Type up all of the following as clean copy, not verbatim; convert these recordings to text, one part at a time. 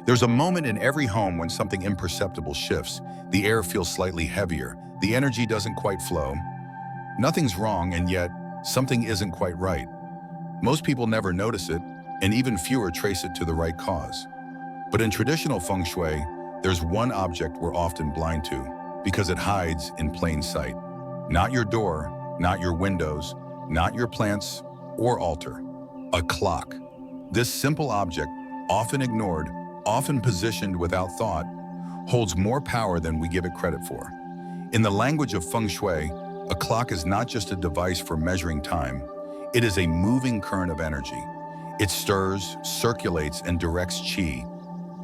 There's a moment in every home when something imperceptible shifts. The air feels slightly heavier. The energy doesn't quite flow. Nothing's wrong, and yet something isn't quite right. Most people never notice it, and even fewer trace it to the right cause. But in traditional feng shui, there's one object we're often blind to because it hides in plain sight. Not your door, not your windows, not your plants or altar. A clock. This simple object, often ignored, often positioned without thought, holds more power than we give it credit for. In the language of feng shui, a clock is not just a device for measuring time. It is a moving current of energy. It stirs, circulates, and directs qi.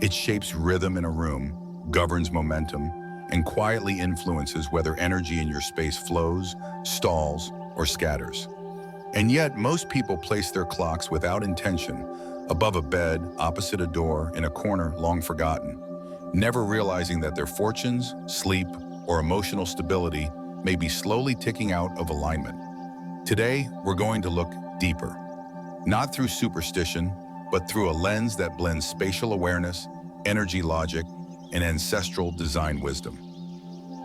It shapes rhythm in a room, governs momentum, and quietly influences whether energy in your space flows, stalls, or scatters. And yet, most people place their clocks without intention, above a bed, opposite a door, in a corner long forgotten, never realizing that their fortunes, sleep, or emotional stability may be slowly ticking out of alignment. Today, we're going to look deeper, not through superstition, but through a lens that blends spatial awareness, energy logic, and ancestral design wisdom.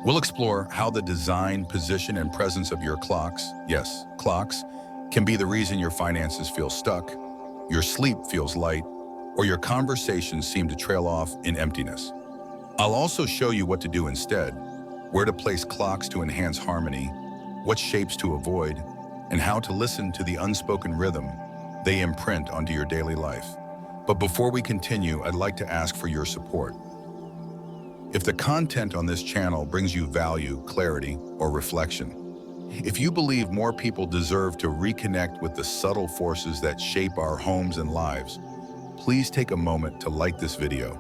We'll explore how the design, position, and presence of your clocks, yes, clocks, can be the reason your finances feel stuck, your sleep feels light, or your conversations seem to trail off in emptiness. I'll also show you what to do instead, where to place clocks to enhance harmony, what shapes to avoid, and how to listen to the unspoken rhythm they imprint onto your daily life. But before we continue, I'd like to ask for your support. If the content on this channel brings you value, clarity, or reflection, if you believe more people deserve to reconnect with the subtle forces that shape our homes and lives, please take a moment to like this video,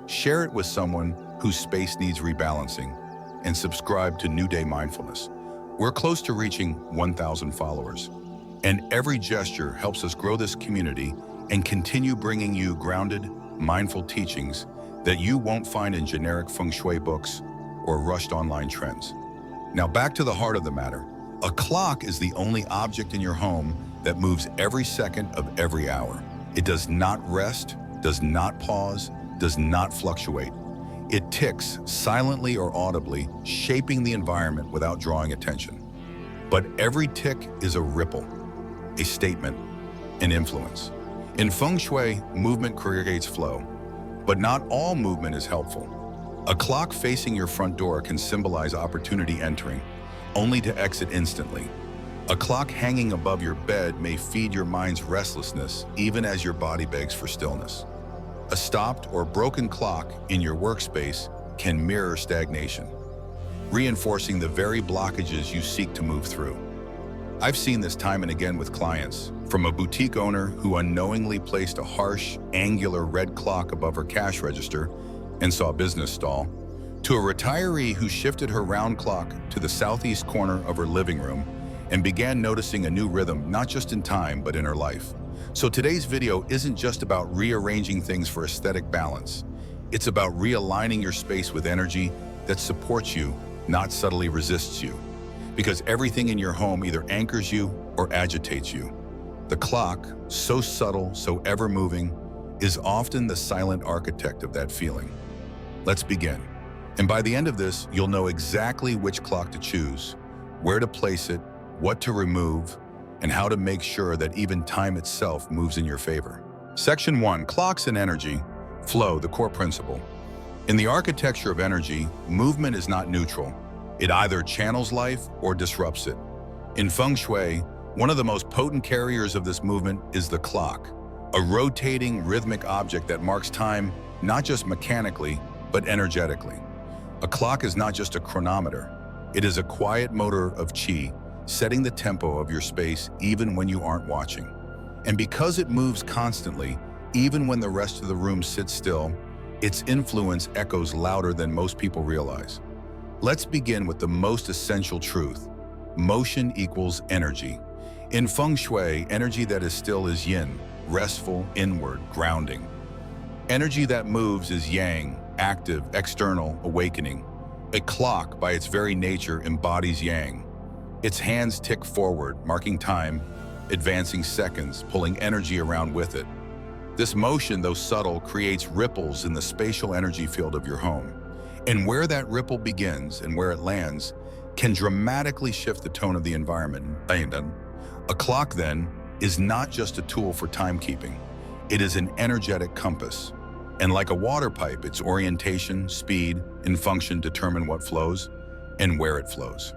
share it with someone whose space needs rebalancing, and subscribe to New Day Mindfulness. We're close to reaching 1,000 followers, and every gesture helps us grow this community and continue bringing you grounded, mindful teachings that you won't find in generic feng shui books or rushed online trends. Now back to the heart of the matter. A clock is the only object in your home that moves every second of every hour. It does not rest, does not pause, does not fluctuate. It ticks silently or audibly, shaping the environment without drawing attention. But every tick is a ripple, a statement, an influence. In feng shui, movement creates flow, but not all movement is helpful. A clock facing your front door can symbolize opportunity entering, only to exit instantly. A clock hanging above your bed may feed your mind's restlessness, even as your body begs for stillness. A stopped or broken clock in your workspace can mirror stagnation, reinforcing the very blockages you seek to move through. I've seen this time and again with clients, from a boutique owner who unknowingly placed a harsh, angular red clock above her cash register and saw business stall, to a retiree who shifted her round clock to the southeast corner of her living room and began noticing a new rhythm, not just in time, but in her life. So today's video isn't just about rearranging things for aesthetic balance. It's about realigning your space with energy that supports you, not subtly resists you. Because everything in your home either anchors you or agitates you. The clock, so subtle, so ever-moving, is often the silent architect of that feeling. Let's begin. And by the end of this, you'll know exactly which clock to choose, where to place it, what to remove, and how to make sure that even time itself moves in your favor. Section 1, Clocks and Energy. Flow, the core principle. In the architecture of energy, movement is not neutral. It either channels life or disrupts it. In feng shui, one of the most potent carriers of this movement is the clock, a rotating, rhythmic object that marks time not just mechanically, but energetically. A clock is not just a chronometer. It is a quiet motor of qi, setting the tempo of your space even when you aren't watching. And because it moves constantly, even when the rest of the room sits still, its influence echoes louder than most people realize. Let's begin with the most essential truth. Motion equals energy. In feng shui, energy that is still is yin, restful, inward, grounding. Energy that moves is yang, active, external, awakening. A clock, by its very nature, embodies yang. Its hands tick forward, marking time, advancing seconds, pulling energy around with it. This motion, though subtle, creates ripples in the spatial energy field of your home. And where that ripple begins and where it lands can dramatically shift the tone of the environment. A clock, then, is not just a tool for timekeeping. It is an energetic compass. And like a water pipe, its orientation, speed, and function determine what flows and where it flows.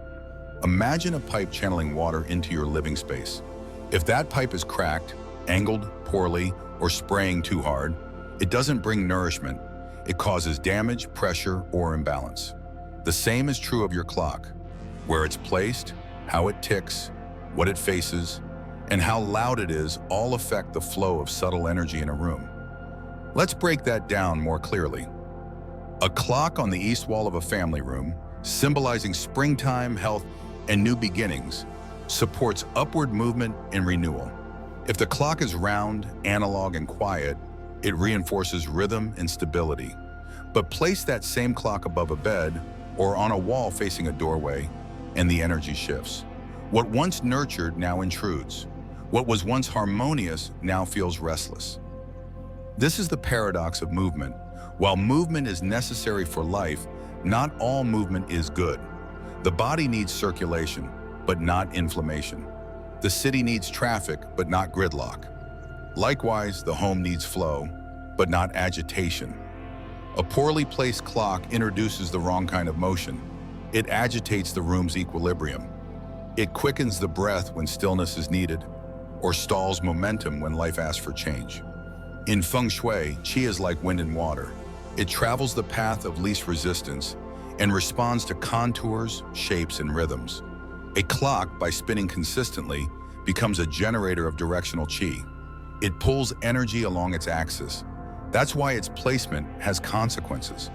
Imagine a pipe channeling water into your living space. If that pipe is cracked, angled poorly, or spraying too hard, it doesn't bring nourishment. It causes damage, pressure, or imbalance. The same is true of your clock. Where it's placed, how it ticks, what it faces, and how loud it is all affect the flow of subtle energy in a room. Let's break that down more clearly. A clock on the east wall of a family room, symbolizing springtime, health, and new beginnings, supports upward movement and renewal. If the clock is round, analog, and quiet, it reinforces rhythm and stability. But place that same clock above a bed or on a wall facing a doorway, and the energy shifts. What once nurtured now intrudes. What was once harmonious now feels restless. This is the paradox of movement. While movement is necessary for life, not all movement is good. The body needs circulation, but not inflammation. The city needs traffic, but not gridlock. Likewise, the home needs flow, but not agitation. A poorly placed clock introduces the wrong kind of motion. It agitates the room's equilibrium. It quickens the breath when stillness is needed, or stalls momentum when life asks for change. In Feng Shui, Qi is like wind and water. It travels the path of least resistance and responds to contours, shapes, and rhythms. A clock, by spinning consistently, becomes a generator of directional Qi. It pulls energy along its axis. That's why its placement has consequences.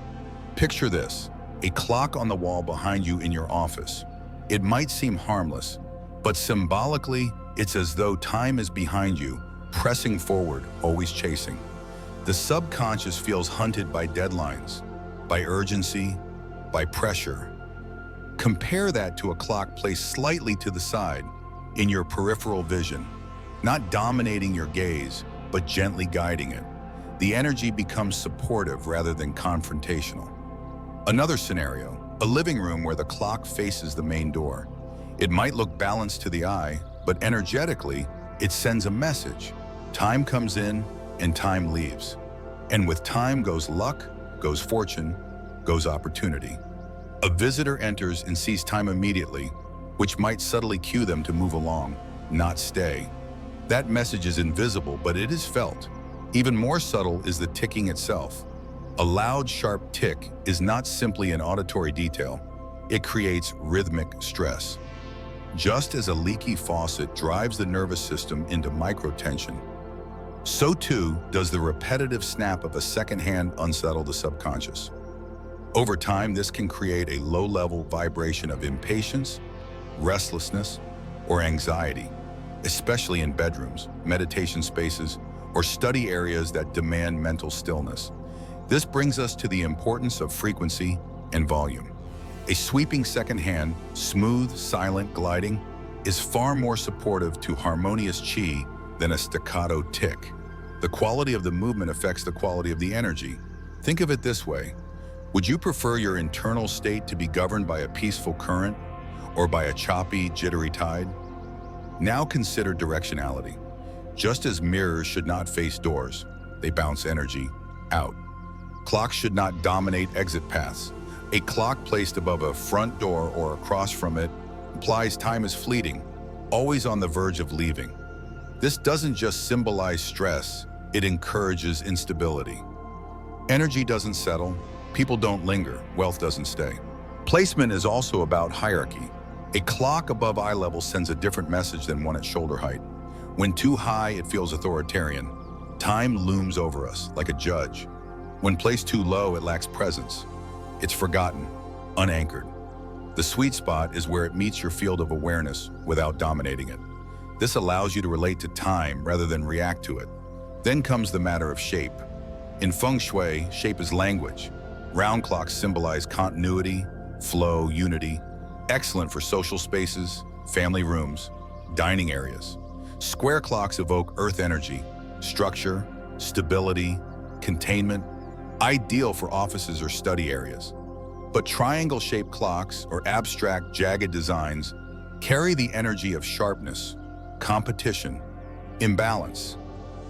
Picture this, a clock on the wall behind you in your office. It might seem harmless, but symbolically, it's as though time is behind you, pressing forward, always chasing. The subconscious feels hunted by deadlines, by urgency, by pressure. Compare that to a clock placed slightly to the side, in your peripheral vision, not dominating your gaze, but gently guiding it. The energy becomes supportive rather than confrontational. Another scenario, a living room where the clock faces the main door. It might look balanced to the eye, but energetically, it sends a message. Time comes in and time leaves. And with time goes luck, goes fortune, goes opportunity. A visitor enters and sees time immediately, which might subtly cue them to move along, not stay. That message is invisible, but it is felt. Even more subtle is the ticking itself. A loud, sharp tick is not simply an auditory detail. It creates rhythmic stress. Just as a leaky faucet drives the nervous system into microtension, so too does the repetitive snap of a second hand unsettle the subconscious. Over time, this can create a low-level vibration of impatience, restlessness, or anxiety, especially in bedrooms, meditation spaces, or study areas that demand mental stillness. This brings us to the importance of frequency and volume. A sweeping second hand, smooth, silent gliding is far more supportive to harmonious Qi than a staccato tick. The quality of the movement affects the quality of the energy. Think of it this way. Would you prefer your internal state to be governed by a peaceful current or by a choppy, jittery tide? Now consider directionality. Just as mirrors should not face doors, they bounce energy out. Clocks should not dominate exit paths. A clock placed above a front door or across from it implies time is fleeting, always on the verge of leaving. This doesn't just symbolize stress, it encourages instability. Energy doesn't settle, people don't linger, wealth doesn't stay. Placement is also about hierarchy. A clock above eye level sends a different message than one at shoulder height. When too high, it feels authoritarian. Time looms over us, like a judge. When placed too low, it lacks presence. It's forgotten, unanchored. The sweet spot is where it meets your field of awareness without dominating it. This allows you to relate to time rather than react to it. Then comes the matter of shape. In Feng Shui, shape is language. Round clocks symbolize continuity, flow, unity, excellent for social spaces, family rooms, dining areas. Square clocks evoke earth energy, structure, stability, containment, ideal for offices or study areas. But triangle-shaped clocks or abstract, jagged designs carry the energy of sharpness, competition, imbalance.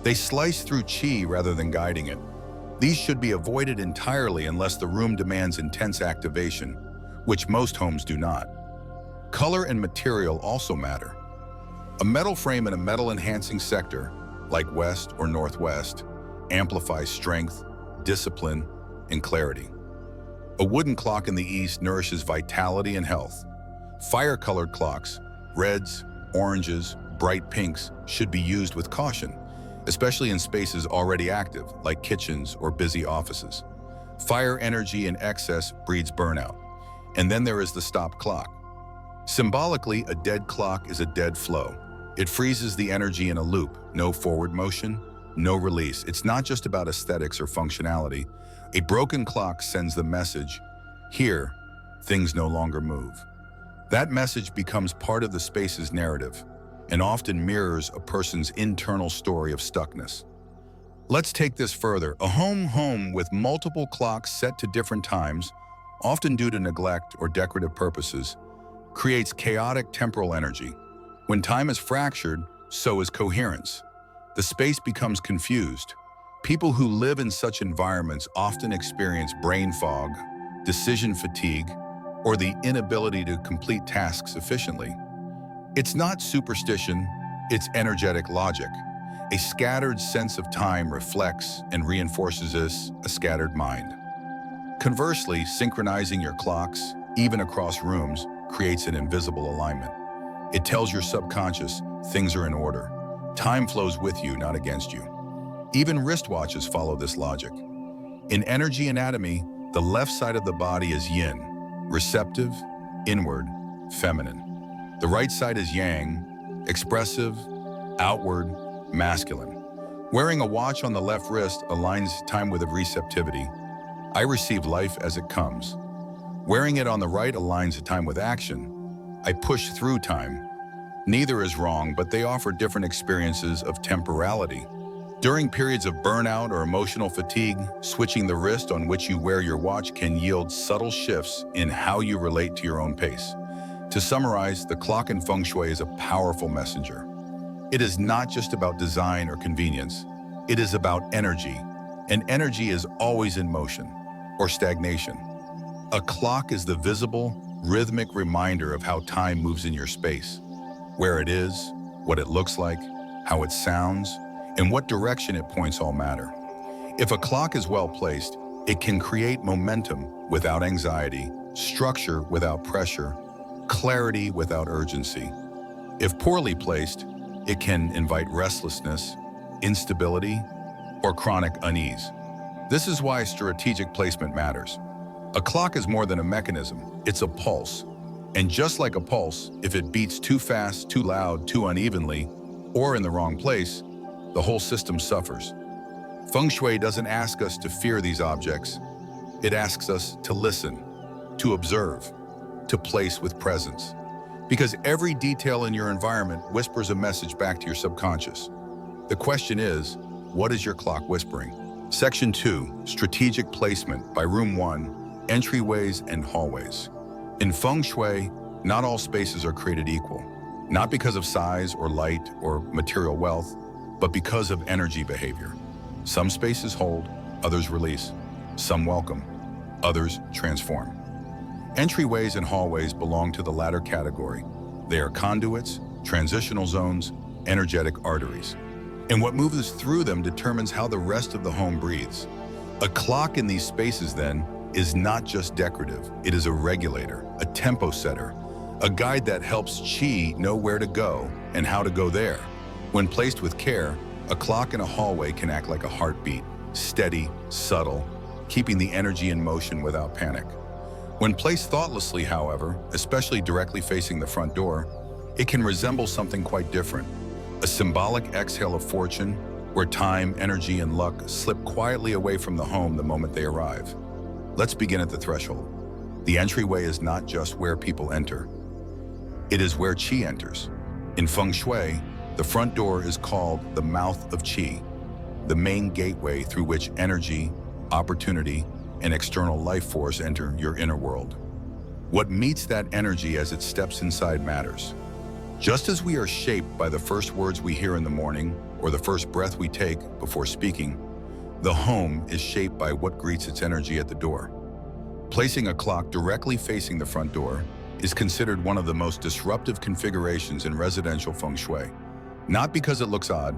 They slice through qi rather than guiding it. These should be avoided entirely unless the room demands intense activation, which most homes do not. Color and material also matter. A metal frame in a metal-enhancing sector, like west or northwest, amplifies strength, discipline, and clarity. A wooden clock in the east nourishes vitality and health. Fire-colored clocks, reds, oranges, bright pinks, should be used with caution, especially in spaces already active, like kitchens or busy offices. Fire energy in excess breeds burnout. And then there is the stop clock. Symbolically, a dead clock is a dead flow. It freezes the energy in a loop, no forward motion, no release. It's not just about aesthetics or functionality. A broken clock sends the message, here, things no longer move. That message becomes part of the space's narrative and often mirrors a person's internal story of stuckness. Let's take this further. A home with multiple clocks set to different times, often due to neglect or decorative purposes, creates chaotic temporal energy. When time is fractured, so is coherence. The space becomes confused. People who live in such environments often experience brain fog, decision fatigue, or the inability to complete tasks efficiently. It's not superstition, it's energetic logic. A scattered sense of time reflects and reinforces a scattered mind. Conversely, synchronizing your clocks, even across rooms, creates an invisible alignment. It tells your subconscious things are in order. Time flows with you, not against you. Even wristwatches follow this logic. In energy anatomy, the left side of the body is yin, receptive, inward, feminine. The right side is yang, expressive, outward, masculine. Wearing a watch on the left wrist aligns time with receptivity. I receive life as it comes. Wearing it on the right aligns time with action. I push through time. Neither is wrong, but they offer different experiences of temporality. During periods of burnout or emotional fatigue, switching the wrist on which you wear your watch can yield subtle shifts in how you relate to your own pace. To summarize, the clock in Feng Shui is a powerful messenger. It is not just about design or convenience. It is about energy, and energy is always in motion or stagnation. A clock is the visible, rhythmic reminder of how time moves in your space, where it is, what it looks like, how it sounds, and what direction it points all matter. If a clock is well placed, it can create momentum without anxiety, structure without pressure, clarity without urgency. If poorly placed, it can invite restlessness, instability, or chronic unease. This is why strategic placement matters. A clock is more than a mechanism, it's a pulse. And just like a pulse, if it beats too fast, too loud, too unevenly, or in the wrong place, the whole system suffers. Feng Shui doesn't ask us to fear these objects. It asks us to listen, to observe, to place with presence. Because every detail in your environment whispers a message back to your subconscious. The question is, what is your clock whispering? Section 2, Strategic Placement by Room 1, Entryways and Hallways. In Feng Shui, not all spaces are created equal. Not because of size or light or material wealth, but because of energy behavior. Some spaces hold, others release. Some welcome, others transform. Entryways and hallways belong to the latter category. They are conduits, transitional zones, energetic arteries. And what moves through them determines how the rest of the home breathes. A clock in these spaces, then, is not just decorative. It is a regulator, a tempo setter, a guide that helps qi know where to go and how to go there. When placed with care, a clock in a hallway can act like a heartbeat, steady, subtle, keeping the energy in motion without panic. When placed thoughtlessly, however, especially directly facing the front door, it can resemble something quite different. A symbolic exhale of fortune, where time, energy, and luck slip quietly away from the home the moment they arrive. Let's begin at the threshold. The entryway is not just where people enter. It is where qi enters. In Feng Shui, the front door is called the mouth of qi. the main gateway through which energy, opportunity, and external life force enter your inner world. What meets that energy as it steps inside matters. Just as we are shaped by the first words we hear in the morning or the first breath we take before speaking, the home is shaped by what greets its energy at the door. Placing a clock directly facing the front door is considered one of the most disruptive configurations in residential feng shui, not because it looks odd,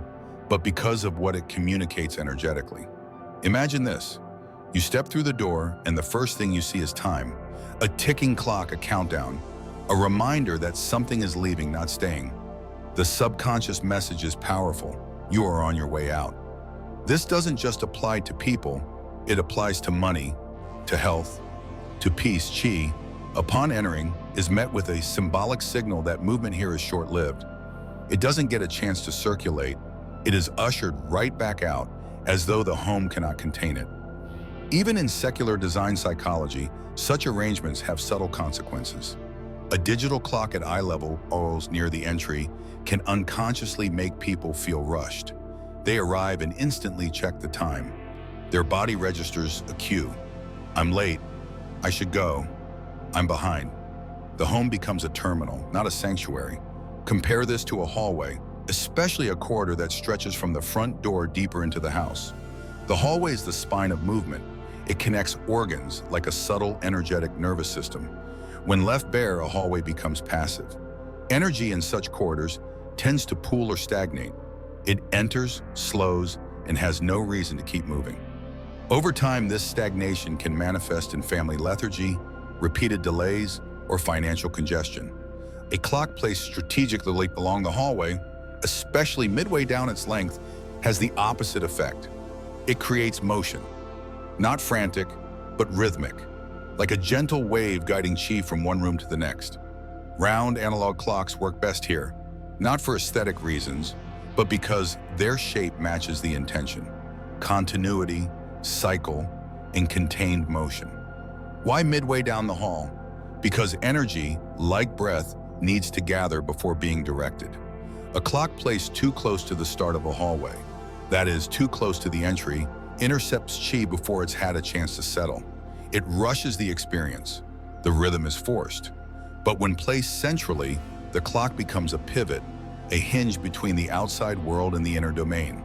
but because of what it communicates energetically. Imagine this. You step through the door and the first thing you see is time, a ticking clock, a countdown, a reminder that something is leaving, not staying. The subconscious message is powerful. You are on your way out. This doesn't just apply to people, it applies to money, to health, to peace. Qi, upon entering, is met with a symbolic signal that movement here is short-lived. It doesn't get a chance to circulate. It is ushered right back out, as though the home cannot contain it. Even in secular design psychology, such arrangements have subtle consequences. A digital clock at eye level, always near the entry, can unconsciously make people feel rushed. They arrive and instantly check the time. Their body registers a cue. I'm late. I should go. I'm behind. The home becomes a terminal, not a sanctuary. Compare this to a hallway, especially a corridor that stretches from the front door deeper into the house. The hallway is the spine of movement. It connects organs like a subtle, energetic nervous system. When left bare, a hallway becomes passive. Energy in such corridors tends to pool or stagnate. It enters, slows, and has no reason to keep moving. Over time, this stagnation can manifest in family lethargy, repeated delays, or financial congestion. A clock placed strategically along the hallway, especially midway down its length, has the opposite effect. It creates motion, not frantic, but rhythmic, like a gentle wave guiding qi from one room to the next. Round analog clocks work best here, not for aesthetic reasons, but because their shape matches the intention: continuity, cycle, and contained motion. Why midway down the hall? Because energy, like breath, needs to gather before being directed. A clock placed too close to the start of a hallway, that is, too close to the entry, intercepts qi before it's had a chance to settle. It rushes the experience. The rhythm is forced. But when placed centrally, the clock becomes a pivot, a hinge between the outside world and the inner domain.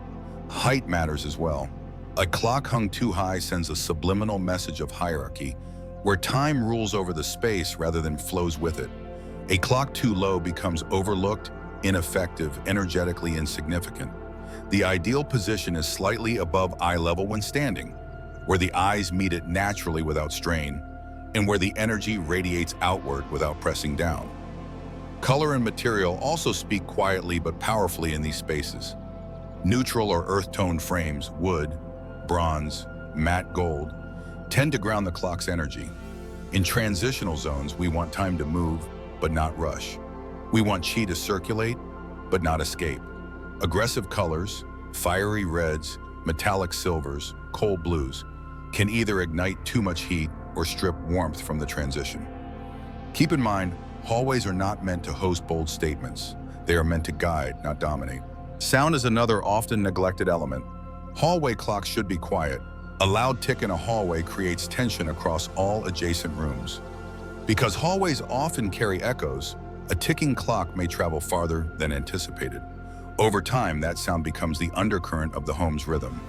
Height matters as well. A clock hung too high sends a subliminal message of hierarchy, where time rules over the space rather than flows with it. A clock too low becomes overlooked, ineffective, energetically insignificant. The ideal position is slightly above eye level when standing, where the eyes meet it naturally without strain, and where the energy radiates outward without pressing down. Color and material also speak quietly but powerfully in these spaces. Neutral or earth-toned frames, wood, bronze, matte gold, tend to ground the clock's energy. In transitional zones, we want time to move, but not rush. We want qi to circulate, but not escape. Aggressive colors, fiery reds, metallic silvers, cold blues, can either ignite too much heat or strip warmth from the transition. Keep in mind, hallways are not meant to host bold statements. They are meant to guide, not dominate. Sound is another often neglected element. Hallway clocks should be quiet. A loud tick in a hallway creates tension across all adjacent rooms. Because hallways often carry echoes, a ticking clock may travel farther than anticipated. Over time, that sound becomes the undercurrent of the home's rhythm.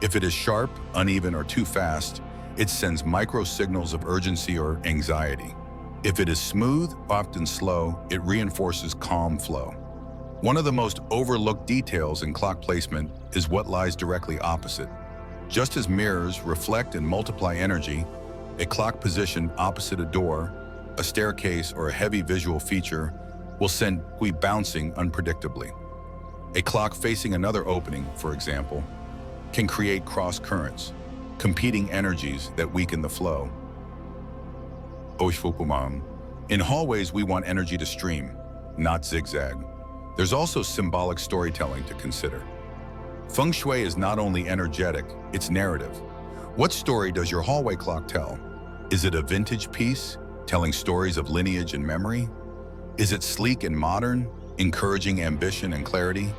If it is sharp, uneven, or too fast, it sends micro signals of urgency or anxiety. If it is smooth, often slow, it reinforces calm flow. One of the most overlooked details in clock placement is what lies directly opposite. Just as mirrors reflect and multiply energy, a clock positioned opposite a door, a staircase, or a heavy visual feature will send qi bouncing unpredictably. A clock facing another opening, for example, can create cross currents, competing energies that weaken the flow. In hallways, we want energy to stream, not zigzag. There's also symbolic storytelling to consider. Feng Shui is not only energetic, it's narrative. What story does your hallway clock tell? Is it a vintage piece, telling stories of lineage and memory? Is it sleek and modern, encouraging ambition and clarity?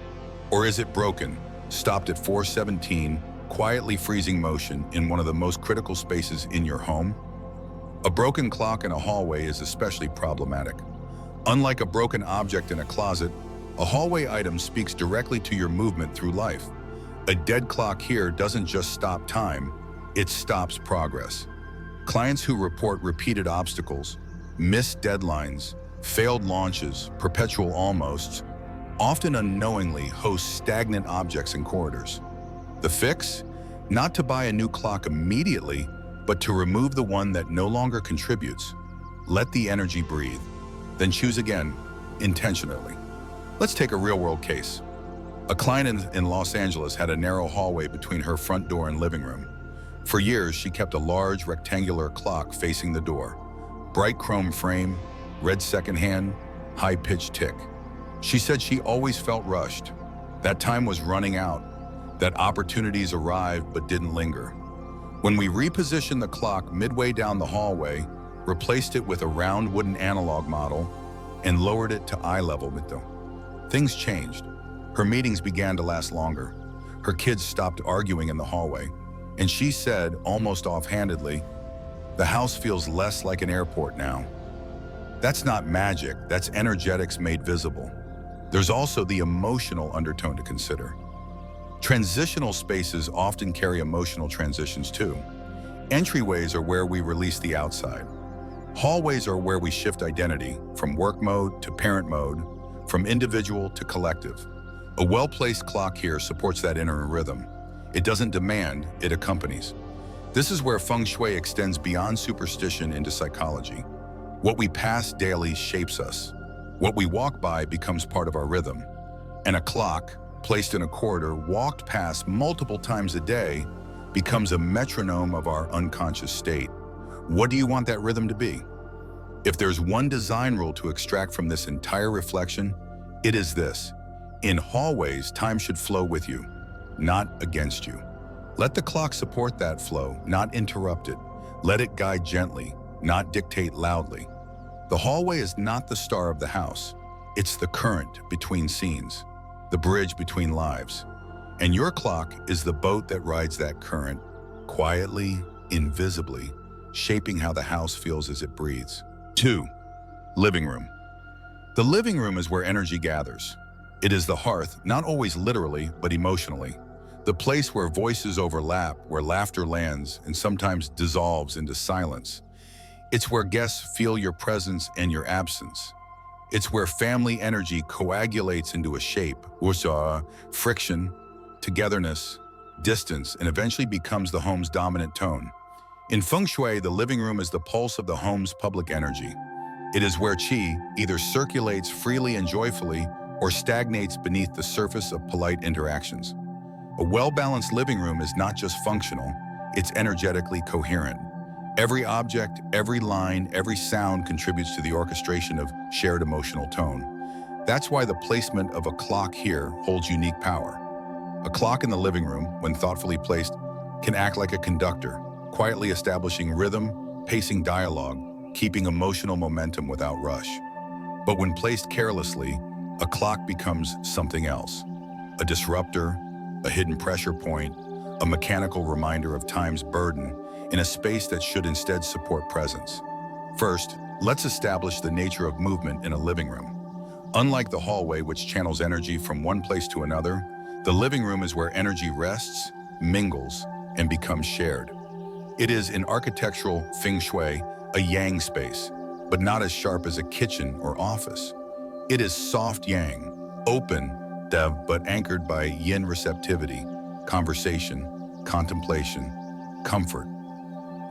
Or is it broken, stopped at 4:17, quietly freezing motion in one of the most critical spaces in your home? A broken clock in a hallway is especially problematic. Unlike a broken object in a closet, a hallway item speaks directly to your movement through life. A dead clock here doesn't just stop time, it stops progress. Clients who report repeated obstacles, missed deadlines, failed launches, perpetual almosts, often unknowingly host stagnant objects in corridors. The fix? Not to buy a new clock immediately, but to remove the one that no longer contributes. Let the energy breathe. Then choose again, intentionally. Let's take a real-world case. A client in Los Angeles had a narrow hallway between her front door and living room. For years, she kept a large rectangular clock facing the door. Bright chrome frame, red second hand, high-pitched tick. She said she always felt rushed. That time was running out, that opportunities arrived but didn't linger. When we repositioned the clock midway down the hallway, replaced it with a round wooden analog model, and lowered it to eye level, things changed. Her meetings began to last longer. Her kids stopped arguing in the hallway, and she said, almost offhandedly, "The house feels less like an airport now." That's not magic, that's energetics made visible. There's also the emotional undertone to consider. Transitional spaces often carry emotional transitions too. Entryways are where we release the outside. Hallways are where we shift identity, from work mode to parent mode, from individual to collective. A well-placed clock here supports that inner rhythm. It doesn't demand, it accompanies. This is where Feng Shui extends beyond superstition into psychology. What we pass daily shapes us. What we walk by becomes part of our rhythm. And a clock, placed in a corridor, walked past multiple times a day, becomes a metronome of our unconscious state. What do you want that rhythm to be? If there's one design rule to extract from this entire reflection, it is this. In hallways, time should flow with you, not against you. Let the clock support that flow, not interrupt it. Let it guide gently, not dictate loudly. The hallway is not the star of the house. It's the current between scenes, the bridge between lives. And your clock is the boat that rides that current, quietly, invisibly, shaping how the house feels as it breathes. 2. Living room. The living room is where energy gathers. It is the hearth, not always literally, but emotionally. The place where voices overlap, where laughter lands and sometimes dissolves into silence. It's where guests feel your presence and your absence. It's where family energy coagulates into a shape, friction, togetherness, distance, and eventually becomes the home's dominant tone. In Feng Shui, the living room is the pulse of the home's public energy. It is where qi either circulates freely and joyfully or stagnates beneath the surface of polite interactions. A well-balanced living room is not just functional, it's energetically coherent. Every object, every line, every sound contributes to the orchestration of shared emotional tone. That's why the placement of a clock here holds unique power. A clock in the living room, when thoughtfully placed, can act like a conductor, quietly establishing rhythm, pacing dialogue, keeping emotional momentum without rush. But when placed carelessly, a clock becomes something else. A disruptor, a hidden pressure point, a mechanical reminder of time's burden in a space that should instead support presence. First, let's establish the nature of movement in a living room. Unlike the hallway, which channels energy from one place to another, the living room is where energy rests, mingles, and becomes shared. It is, in architectural Feng Shui, a yang space, but not as sharp as a kitchen or office. It is soft yang, open, but anchored by yin receptivity, conversation, contemplation, comfort.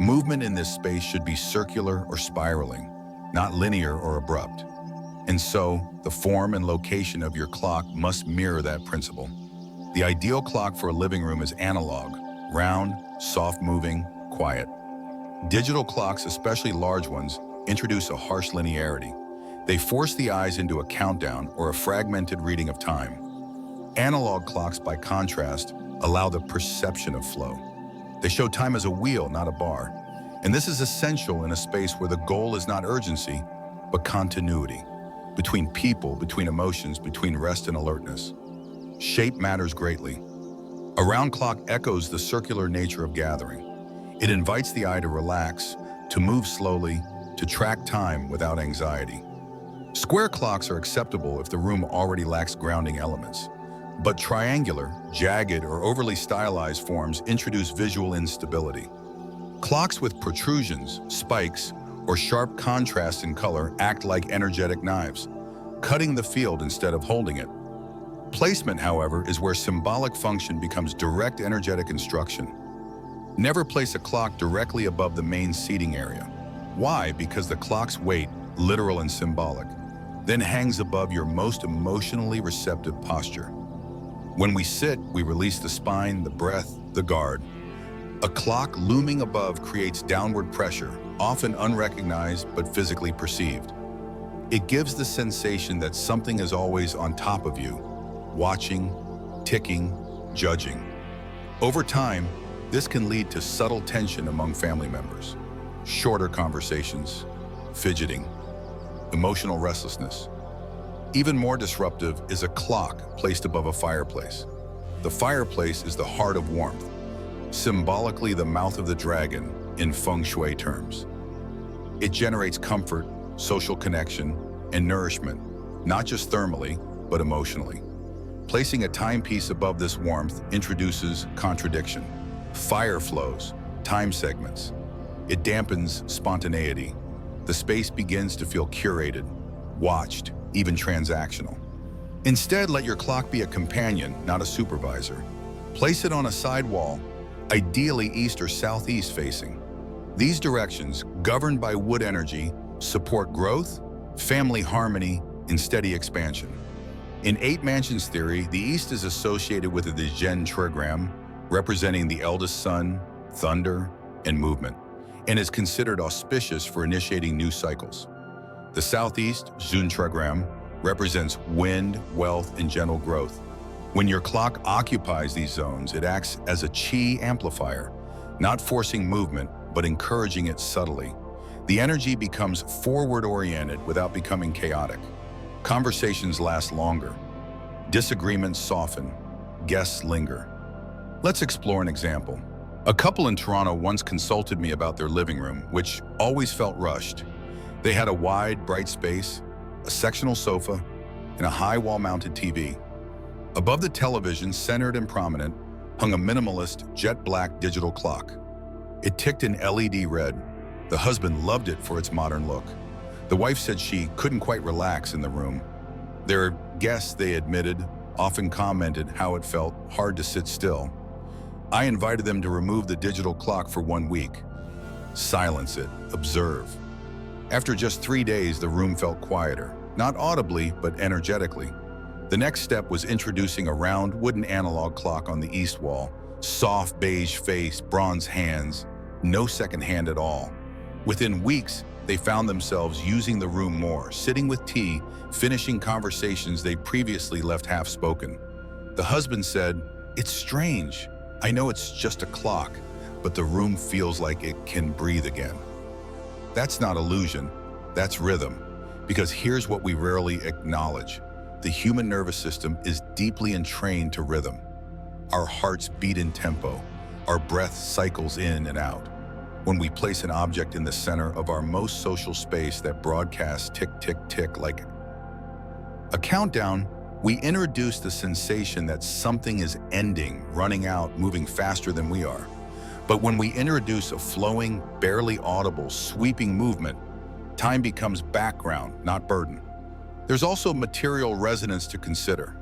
Movement in this space should be circular or spiraling, not linear or abrupt. And so, the form and location of your clock must mirror that principle. The ideal clock for a living room is analog, round, soft-moving, quiet. Digital clocks, especially large ones, introduce a harsh linearity. They force the eyes into a countdown or a fragmented reading of time. Analog clocks, by contrast, allow the perception of flow. They show time as a wheel, not a bar. And this is essential in a space where the goal is not urgency, but continuity. Between people, between emotions, between rest and alertness. Shape matters greatly. A round clock echoes the circular nature of gathering. It invites the eye to relax, to move slowly, to track time without anxiety. Square clocks are acceptable if the room already lacks grounding elements. But triangular, jagged, or overly stylized forms introduce visual instability. Clocks with protrusions, spikes, or sharp contrast in color act like energetic knives, cutting the field instead of holding it. Placement, however, is where symbolic function becomes direct energetic instruction. Never place a clock directly above the main seating area. Why? Because the clock's weight, literal and symbolic, then hangs above your most emotionally receptive posture. When we sit, we release the spine, the breath, the guard. A clock looming above creates downward pressure, often unrecognized but physically perceived. It gives the sensation that something is always on top of you, watching, ticking, judging. Over time, this can lead to subtle tension among family members, shorter conversations, fidgeting, emotional restlessness. Even more disruptive is a clock placed above a fireplace. The fireplace is the heart of warmth, symbolically the mouth of the dragon in Feng Shui terms. It generates comfort, social connection, and nourishment, not just thermally, but emotionally. Placing a timepiece above this warmth introduces contradiction. Fire flows, time segments. It dampens spontaneity. The space begins to feel curated, watched, even transactional. Instead, let your clock be a companion, not a supervisor. Place it on a side wall, ideally east or southeast facing. These directions, governed by wood energy, support growth, family harmony, and steady expansion. In 8 mansions theory, the east is associated with the Zhen trigram, representing the eldest son, thunder, and movement, and is considered auspicious for initiating new cycles. The southeast, Zun trigram, represents wind, wealth, and gentle growth. When your clock occupies these zones, it acts as a qi amplifier, not forcing movement, but encouraging it subtly. The energy becomes forward-oriented without becoming chaotic. Conversations last longer. Disagreements soften. Guests linger. Let's explore an example. A couple in Toronto once consulted me about their living room, which always felt rushed. They had a wide, bright space, a sectional sofa, and a high wall-mounted TV. Above the television, centered and prominent, hung a minimalist, jet-black digital clock. It ticked in LED red. The husband loved it for its modern look. The wife said she couldn't quite relax in the room. Their guests, they admitted, often commented how it felt hard to sit still. I invited them to remove the digital clock for 1 week. Silence it, observe. After just 3 days, the room felt quieter, not audibly, but energetically. The next step was introducing a round wooden analog clock on the east wall. Soft beige face, bronze hands, no second hand at all. Within weeks, they found themselves using the room more, sitting with tea, finishing conversations they previously left half-spoken. The husband said, "It's strange. I know it's just a clock, but the room feels like it can breathe again." That's not illusion, that's rhythm. Because here's what we rarely acknowledge. The human nervous system is deeply entrained to rhythm. Our hearts beat in tempo. Our breath cycles in and out. When we place an object in the center of our most social space that broadcasts tick, tick, tick like a countdown, we introduce the sensation that something is ending, running out, moving faster than we are. But when we introduce a flowing, barely audible, sweeping movement, time becomes background, not burden. There's also material resonance to consider.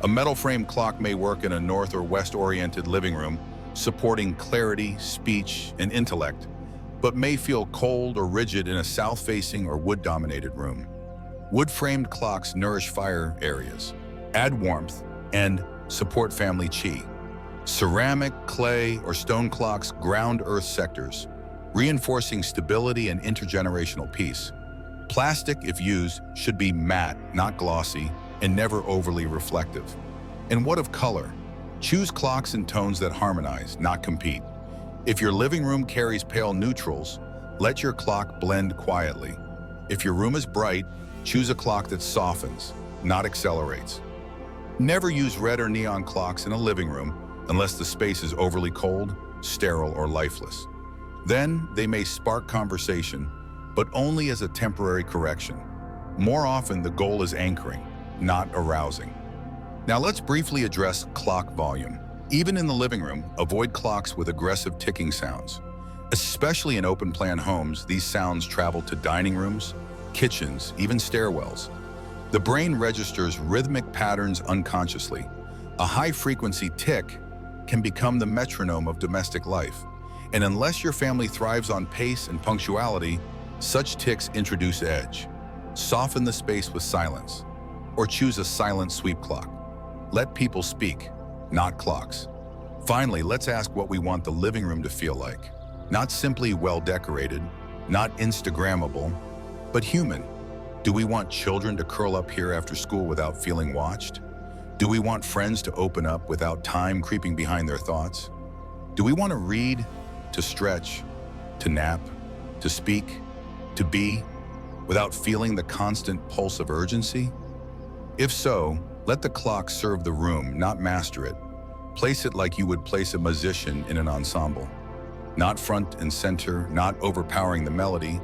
A metal frame clock may work in a north or west-oriented living room, supporting clarity, speech, and intellect, but may feel cold or rigid in a south-facing or wood-dominated room. Wood-framed clocks nourish fire areas, add warmth, and support family qi. Ceramic, clay, or stone clocks ground earth sectors, reinforcing stability and intergenerational peace. Plastic, if used, should be matte, not glossy, and never overly reflective. And what of color? Choose clocks and tones that harmonize, not compete. If your living room carries pale neutrals, let your clock blend quietly. If your room is bright, choose a clock that softens, not accelerates. Never use red or neon clocks in a living room, unless the space is overly cold, sterile, or lifeless. Then they may spark conversation, but only as a temporary correction. More often, the goal is anchoring, not arousing. Now let's briefly address clock volume. Even in the living room, avoid clocks with aggressive ticking sounds. Especially in open-plan homes, these sounds travel to dining rooms, kitchens, even stairwells. The brain registers rhythmic patterns unconsciously. A high-frequency tick can become the metronome of domestic life. And unless your family thrives on pace and punctuality, such ticks introduce edge. Soften the space with silence, or choose a silent sweep clock. Let people speak, not clocks. Finally, let's ask what we want the living room to feel like. Not simply well-decorated, not Instagrammable, but human. Do we want children to curl up here after school without feeling watched? Do we want friends to open up without time creeping behind their thoughts? Do we want to read, to stretch, to nap, to speak, to be, without feeling the constant pulse of urgency? If so, let the clock serve the room, not master it. Place it like you would place a musician in an ensemble. Not front and center, not overpowering the melody,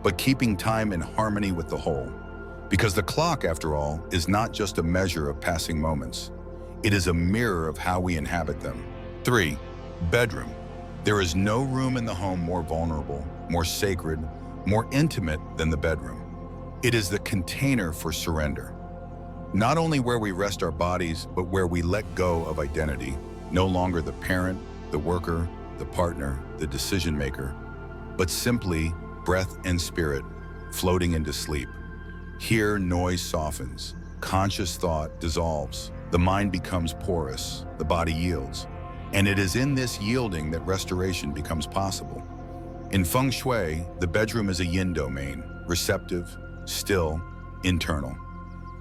but keeping time in harmony with the whole. Because the clock, after all, is not just a measure of passing moments. It is a mirror of how we inhabit them. 3. Bedroom. There is no room in the home more vulnerable, more sacred, more intimate than the bedroom. It is the container for surrender. Not only where we rest our bodies, but where we let go of identity, no longer the parent, the worker, the partner, the decision maker, but simply breath and spirit floating into sleep. Here, noise softens, conscious thought dissolves, the mind becomes porous, the body yields. And it is in this yielding that restoration becomes possible. In Feng Shui, the bedroom is a yin domain, receptive, still, internal.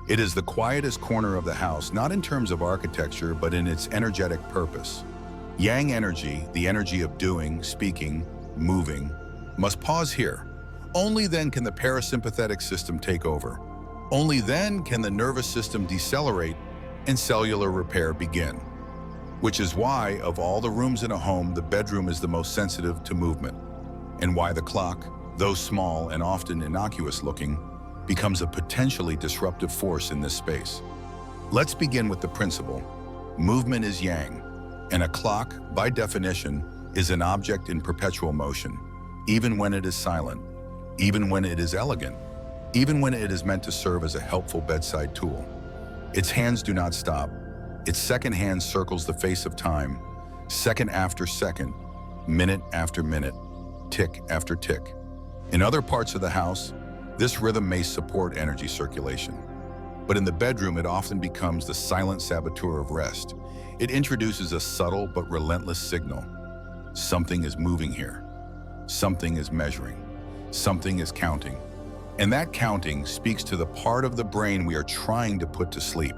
It is the quietest corner of the house, not in terms of architecture, but in its energetic purpose. Yang energy, the energy of doing, speaking, moving, must pause here. Only then can the parasympathetic system take over. Only then can the nervous system decelerate and cellular repair begin. Which is why, of all the rooms in a home, the bedroom is the most sensitive to movement. And why the clock, though small and often innocuous looking, becomes a potentially disruptive force in this space. Let's begin with the principle. Movement is yang, and a clock, by definition, is an object in perpetual motion, even when it is silent, even when it is elegant, even when it is meant to serve as a helpful bedside tool. Its hands do not stop. Its second hand circles the face of time, second after second, minute after minute, tick after tick. In other parts of the house, this rhythm may support energy circulation. But in the bedroom, it often becomes the silent saboteur of rest. It introduces a subtle but relentless signal. Something is moving here. Something is measuring. Something is counting. And that counting speaks to the part of the brain we are trying to put to sleep.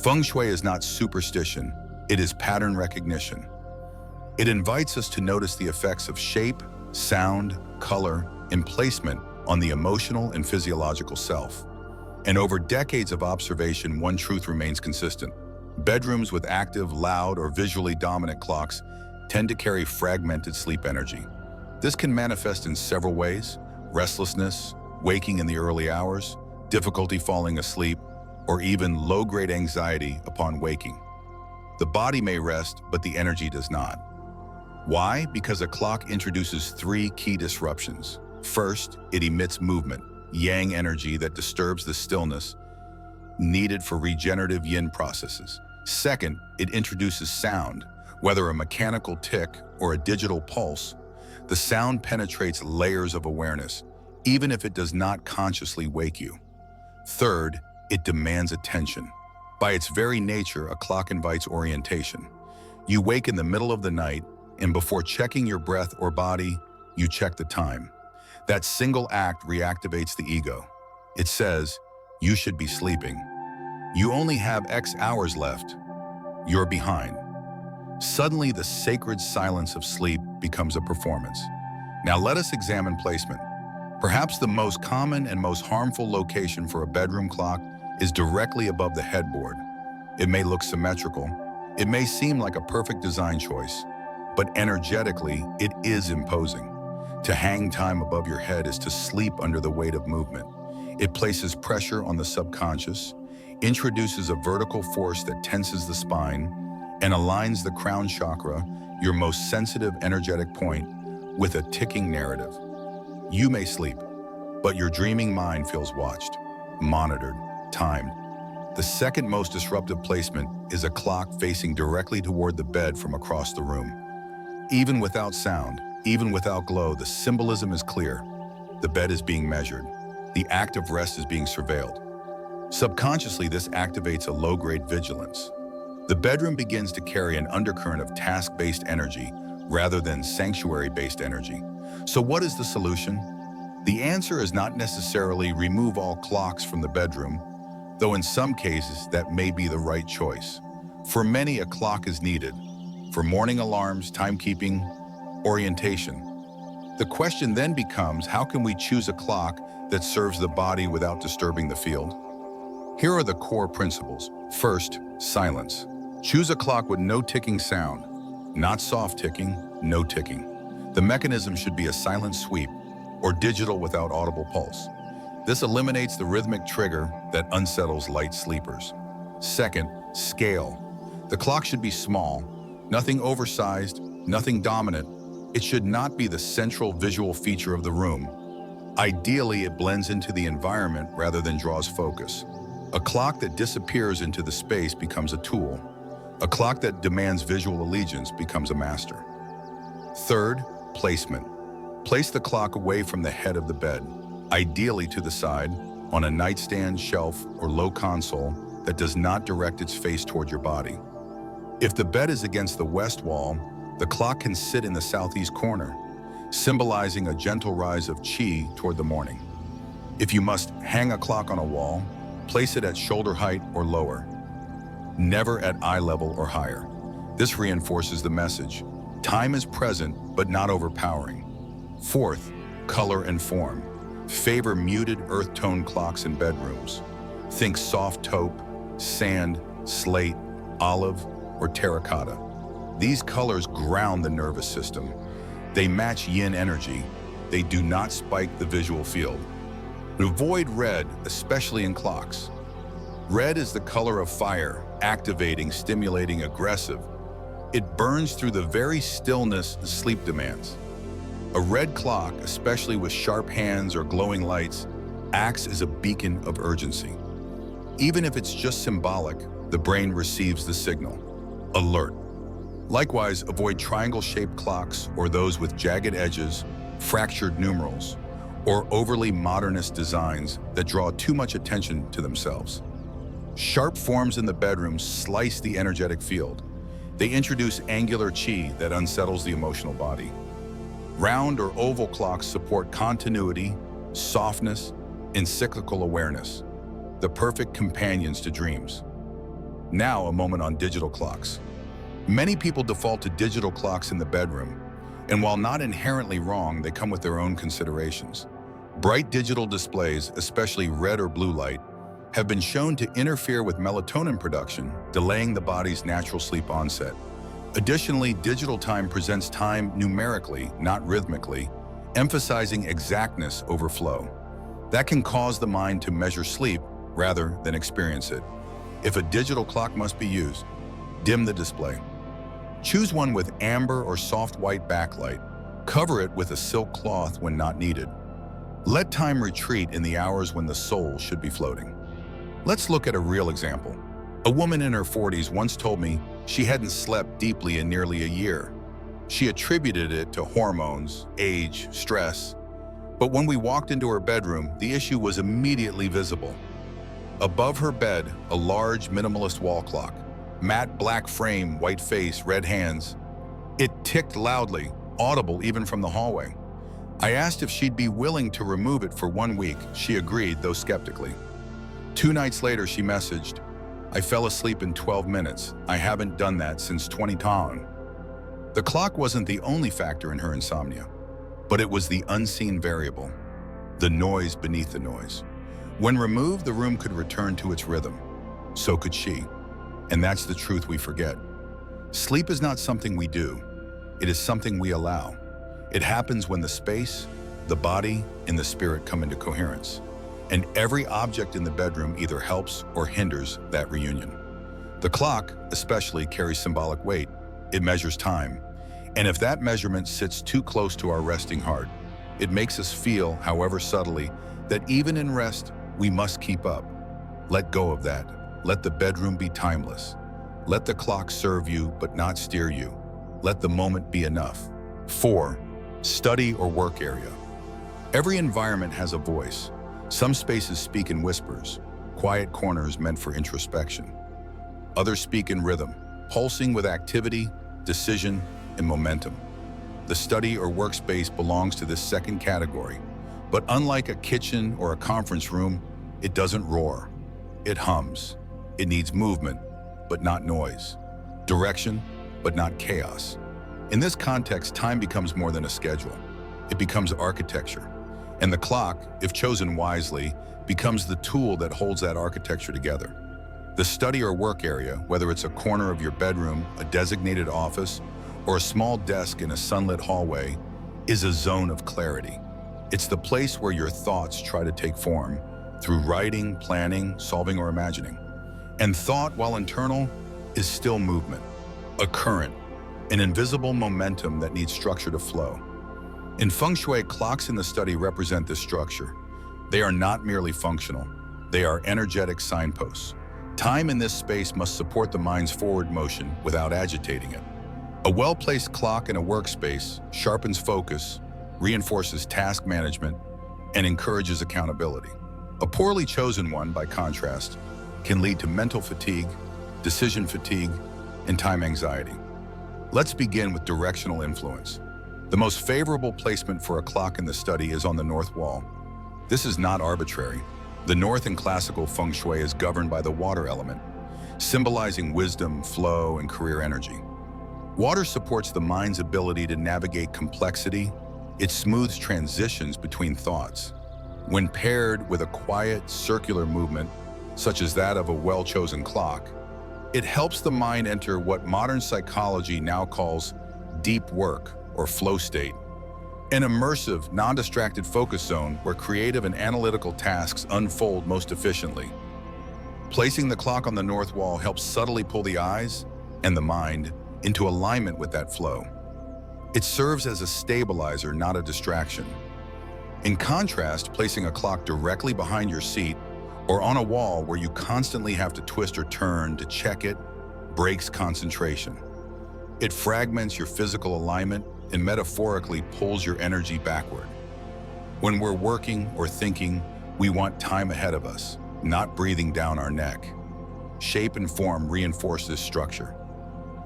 Feng Shui is not superstition, it is pattern recognition. It invites us to notice the effects of shape, sound, color, and placement on the emotional and physiological self. And over decades of observation, one truth remains consistent. Bedrooms with active, loud, or visually dominant clocks tend to carry fragmented sleep energy. This can manifest in several ways: restlessness, waking in the early hours, difficulty falling asleep, or even low-grade anxiety upon waking. The body may rest, but the energy does not. Why? Because a clock introduces 3 key disruptions. First, it emits movement, yang energy that disturbs the stillness needed for regenerative yin processes. Second, it introduces sound. Whether a mechanical tick or a digital pulse, the sound penetrates layers of awareness, even if it does not consciously wake you. Third, it demands attention. By its very nature, a clock invites orientation. You wake in the middle of the night, and before checking your breath or body, you check the time. That single act reactivates the ego. It says, you should be sleeping. You only have X hours left. You're behind. Suddenly, the sacred silence of sleep becomes a performance. Now let us examine placement. Perhaps the most common and most harmful location for a bedroom clock is directly above the headboard. It may look symmetrical. It may seem like a perfect design choice, but energetically, it is imposing. To hang time above your head is to sleep under the weight of movement. It places pressure on the subconscious, introduces a vertical force that tenses the spine, and aligns the crown chakra, your most sensitive energetic point, with a ticking narrative. You may sleep, but your dreaming mind feels watched, monitored, timed. The second most disruptive placement is a clock facing directly toward the bed from across the room. Even without sound, even without glow, the symbolism is clear. The bed is being measured. The act of rest is being surveilled. Subconsciously, this activates a low-grade vigilance. The bedroom begins to carry an undercurrent of task-based energy rather than sanctuary-based energy. So what is the solution? The answer is not necessarily remove all clocks from the bedroom, though in some cases that may be the right choice. For many, a clock is needed for morning alarms, timekeeping, orientation. The question then becomes, how can we choose a clock that serves the body without disturbing the field? Here are the core principles. First, silence. Choose a clock with no ticking sound. Not soft ticking, no ticking. The mechanism should be a silent sweep or digital without audible pulse. This eliminates the rhythmic trigger that unsettles light sleepers. Second, scale. The clock should be small, nothing oversized, nothing dominant. It should not be the central visual feature of the room. Ideally, it blends into the environment rather than draws focus. A clock that disappears into the space becomes a tool. A clock that demands visual allegiance becomes a master. Third, placement. Place the clock away from the head of the bed, ideally to the side, on a nightstand, shelf, or low console that does not direct its face toward your body. If the bed is against the west wall, the clock can sit in the southeast corner, symbolizing a gentle rise of qi toward the morning. If you must hang a clock on a wall, place it at shoulder height or lower, never at eye level or higher. This reinforces the message. Time is present, but not overpowering. Fourth, color and form. Favor muted earth tone clocks in bedrooms. Think soft taupe, sand, slate, olive, or terracotta. These colors ground the nervous system. They match yin energy. They do not spike the visual field. Avoid red, especially in clocks. Red is the color of fire, activating, stimulating, aggressive. It burns through the very stillness sleep demands. A red clock, especially with sharp hands or glowing lights, acts as a beacon of urgency. Even if it's just symbolic, the brain receives the signal. Alert. Likewise, avoid triangle-shaped clocks or those with jagged edges, fractured numerals, or overly modernist designs that draw too much attention to themselves. Sharp forms in the bedroom slice the energetic field. They introduce angular qi that unsettles the emotional body. Round or oval clocks support continuity, softness, and cyclical awareness, the perfect companions to dreams. Now, a moment on digital clocks. Many people default to digital clocks in the bedroom, and while not inherently wrong, they come with their own considerations. Bright digital displays, especially red or blue light, have been shown to interfere with melatonin production, delaying the body's natural sleep onset. Additionally, digital time presents time numerically, not rhythmically, emphasizing exactness over flow. That can cause the mind to measure sleep rather than experience it. If a digital clock must be used, dim the display. Choose one with amber or soft white backlight. Cover it with a silk cloth when not needed. Let time retreat in the hours when the soul should be floating. Let's look at a real example. A woman in her 40s once told me she hadn't slept deeply in nearly a year. She attributed it to hormones, age, stress. But when we walked into her bedroom, the issue was immediately visible. Above her bed, a large minimalist wall clock. Matte black frame, white face, red hands. It ticked loudly, audible even from the hallway. I asked if she'd be willing to remove it for 1 week. She agreed, though skeptically. 2 nights later, she messaged, "I fell asleep in 12 minutes. I haven't done that since 2010. The clock wasn't the only factor in her insomnia, but it was the unseen variable, the noise beneath the noise. When removed, the room could return to its rhythm. So could she. And that's the truth we forget. Sleep is not something we do. It is something we allow. It happens when the space, the body, and the spirit come into coherence. And every object in the bedroom either helps or hinders that reunion. The clock, especially, carries symbolic weight. It measures time. And if that measurement sits too close to our resting heart, it makes us feel, however subtly, that even in rest, we must keep up. Let go of that. Let the bedroom be timeless. Let the clock serve you, but not steer you. Let the moment be enough. 4. Study or work area. Every environment has a voice. Some spaces speak in whispers, quiet corners meant for introspection. Others speak in rhythm, pulsing with activity, decision, and momentum. The study or workspace belongs to this second category, but unlike a kitchen or a conference room, it doesn't roar. It hums. It needs movement, but not noise. Direction, but not chaos. In this context, time becomes more than a schedule. It becomes architecture. And the clock, if chosen wisely, becomes the tool that holds that architecture together. The study or work area, whether it's a corner of your bedroom, a designated office, or a small desk in a sunlit hallway, is a zone of clarity. It's the place where your thoughts try to take form through writing, planning, solving, or imagining. And thought, while internal, is still movement, a current, an invisible momentum that needs structure to flow. In Feng Shui, clocks in the study represent this structure. They are not merely functional. They are energetic signposts. Time in this space must support the mind's forward motion without agitating it. A well-placed clock in a workspace sharpens focus, reinforces task management, and encourages accountability. A poorly chosen one, by contrast, can lead to mental fatigue, decision fatigue, and time anxiety. Let's begin with directional influence. The most favorable placement for a clock in the study is on the north wall. This is not arbitrary. The north in classical Feng Shui is governed by the water element, symbolizing wisdom, flow, and career energy. Water supports the mind's ability to navigate complexity. It smooths transitions between thoughts. When paired with a quiet, circular movement, such as that of a well-chosen clock, it helps the mind enter what modern psychology now calls deep work or flow state, an immersive, non-distracted focus zone where creative and analytical tasks unfold most efficiently. Placing the clock on the north wall helps subtly pull the eyes and the mind into alignment with that flow. It serves as a stabilizer, not a distraction. In contrast, placing a clock directly behind your seat or on a wall where you constantly have to twist or turn to check it breaks concentration. It fragments your physical alignment and metaphorically pulls your energy backward. When we're working or thinking, we want time ahead of us, not breathing down our neck. Shape and form reinforce this structure.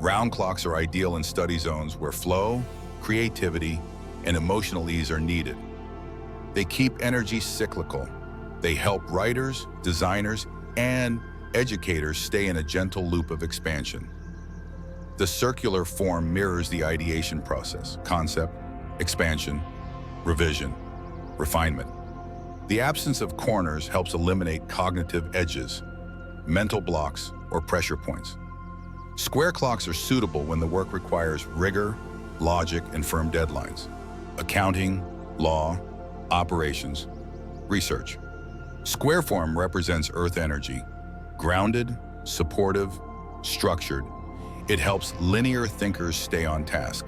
Round clocks are ideal in study zones where flow, creativity, and emotional ease are needed. They keep energy cyclical. They help writers, designers, and educators stay in a gentle loop of expansion. The circular form mirrors the ideation process: concept, expansion, revision, refinement. The absence of corners helps eliminate cognitive edges, mental blocks, or pressure points. Square clocks are suitable when the work requires rigor, logic, and firm deadlines. Accounting, law, operations, research. Square form represents earth energy, grounded, supportive, structured. It helps linear thinkers stay on task.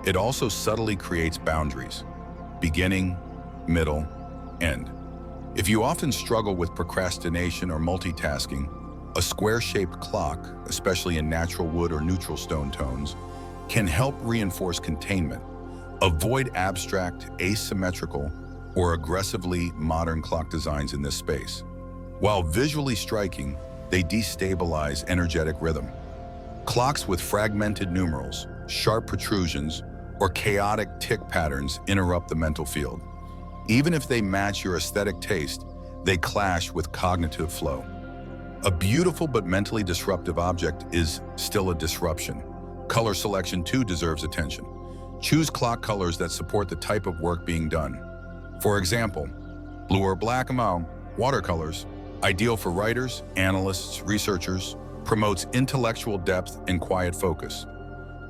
It also subtly creates boundaries: beginning, middle, end. If you often struggle with procrastination or multitasking, a square-shaped clock, especially in natural wood or neutral stone tones, can help reinforce containment. Avoid abstract, asymmetrical, or aggressively modern clock designs in this space. While visually striking, they destabilize energetic rhythm. Clocks with fragmented numerals, sharp protrusions, or chaotic tick patterns interrupt the mental field. Even if they match your aesthetic taste, they clash with cognitive flow. A beautiful but mentally disruptive object is still a disruption. Color selection too deserves attention. Choose clock colors that support the type of work being done. For example, blue or black watercolors, ideal for writers, analysts, researchers, promotes intellectual depth and quiet focus.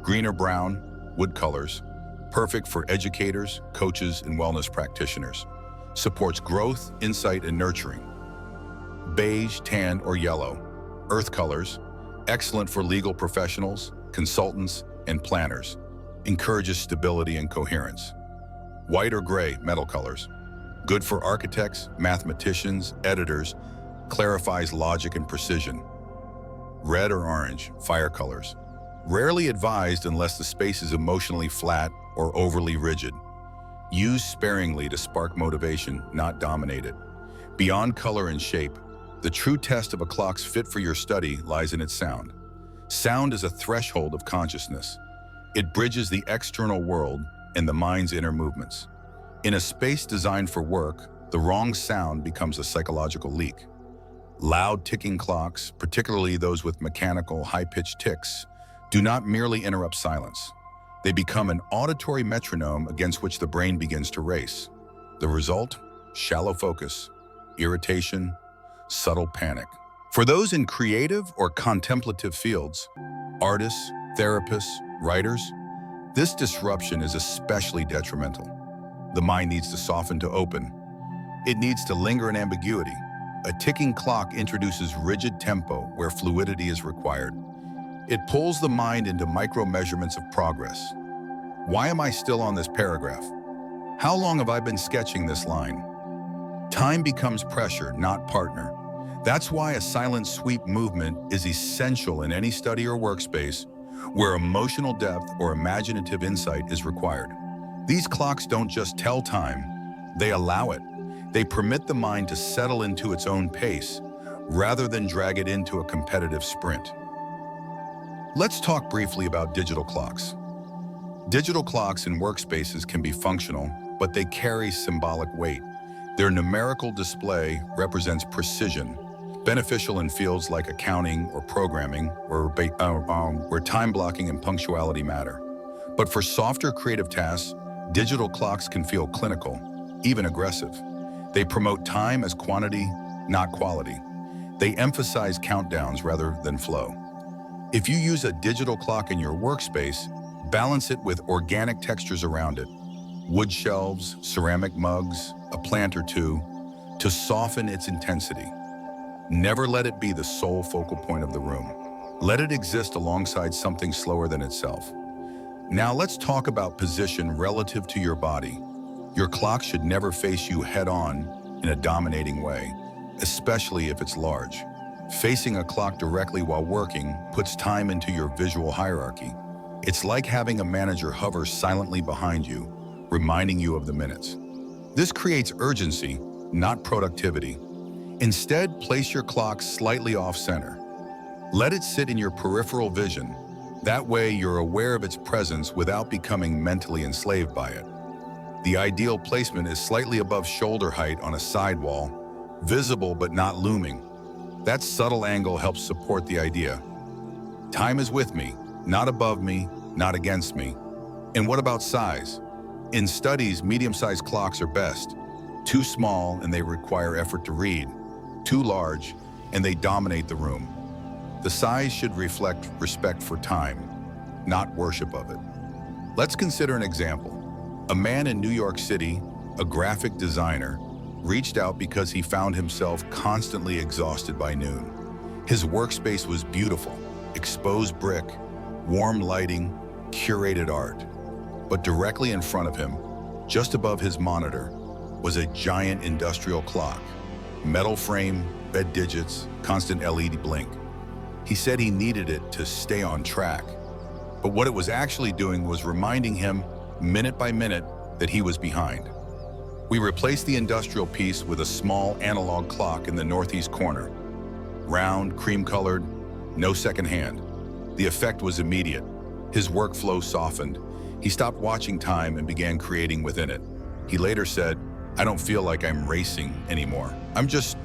Green or brown, wood colors, perfect for educators, coaches, and wellness practitioners. Supports growth, insight, and nurturing. Beige, tan, or yellow, earth colors, excellent for legal professionals, consultants, and planners. Encourages stability and coherence. White or gray, metal colors. Good for architects, mathematicians, editors, clarifies logic and precision. Red or orange, fire colors. Rarely advised unless the space is emotionally flat or overly rigid. Use sparingly to spark motivation, not dominate it. Beyond color and shape, the true test of a clock's fit for your study lies in its sound. Sound is a threshold of consciousness. It bridges the external world and the mind's inner movements. In a space designed for work, the wrong sound becomes a psychological leak. Loud ticking clocks, particularly those with mechanical, high-pitched ticks, do not merely interrupt silence. They become an auditory metronome against which the brain begins to race. The result? Shallow focus, irritation, subtle panic. For those in creative or contemplative fields, artists, therapists, writers, this disruption is especially detrimental. The mind needs to soften to open. It needs to linger in ambiguity. A ticking clock introduces rigid tempo where fluidity is required. It pulls the mind into micro-measurements of progress. Why am I still on this paragraph? How long have I been sketching this line? Time becomes pressure, not partner. That's why a silent sweep movement is essential in any study or workspace where emotional depth or imaginative insight is required. These clocks don't just tell time, they allow it. They permit the mind to settle into its own pace rather than drag it into a competitive sprint. Let's talk briefly about digital clocks. Digital clocks in workspaces can be functional, but they carry symbolic weight. Their numerical display represents precision, beneficial in fields like accounting or programming, where time blocking and punctuality matter. But for softer creative tasks, digital clocks can feel clinical, even aggressive. They promote time as quantity, not quality. They emphasize countdowns rather than flow. If you use a digital clock in your workspace, balance it with organic textures around it. Wood shelves, ceramic mugs, a plant or two, to soften its intensity. Never let it be the sole focal point of the room. Let it exist alongside something slower than itself. Now let's talk about position relative to your body. Your clock should never face you head-on in a dominating way, especially if it's large. Facing a clock directly while working puts time into your visual hierarchy. It's like having a manager hover silently behind you, reminding you of the minutes. This creates urgency, not productivity. Instead, place your clock slightly off-center. Let it sit in your peripheral vision. That way, you're aware of its presence without becoming mentally enslaved by it. The ideal placement is slightly above shoulder height on a sidewall, visible but not looming. That subtle angle helps support the idea. Time is with me, not above me, not against me. And what about size? In studies, medium-sized clocks are best. Too small and they require effort to read. Too large and they dominate the room. The size should reflect respect for time, not worship of it. Let's consider an example. A man in New York City, a graphic designer, reached out because he found himself constantly exhausted by noon. His workspace was beautiful, exposed brick, warm lighting, curated art. But directly in front of him, just above his monitor, was a giant industrial clock. Metal frame, red digits, constant LED blink. He said he needed it to stay on track. But what it was actually doing was reminding him, minute by minute, that he was behind. We replaced the industrial piece with a small analog clock in the northeast corner. Round, cream-colored, no second hand. The effect was immediate. His workflow softened. He stopped watching time and began creating within it. He later said, "I don't feel like I'm racing anymore. I'm just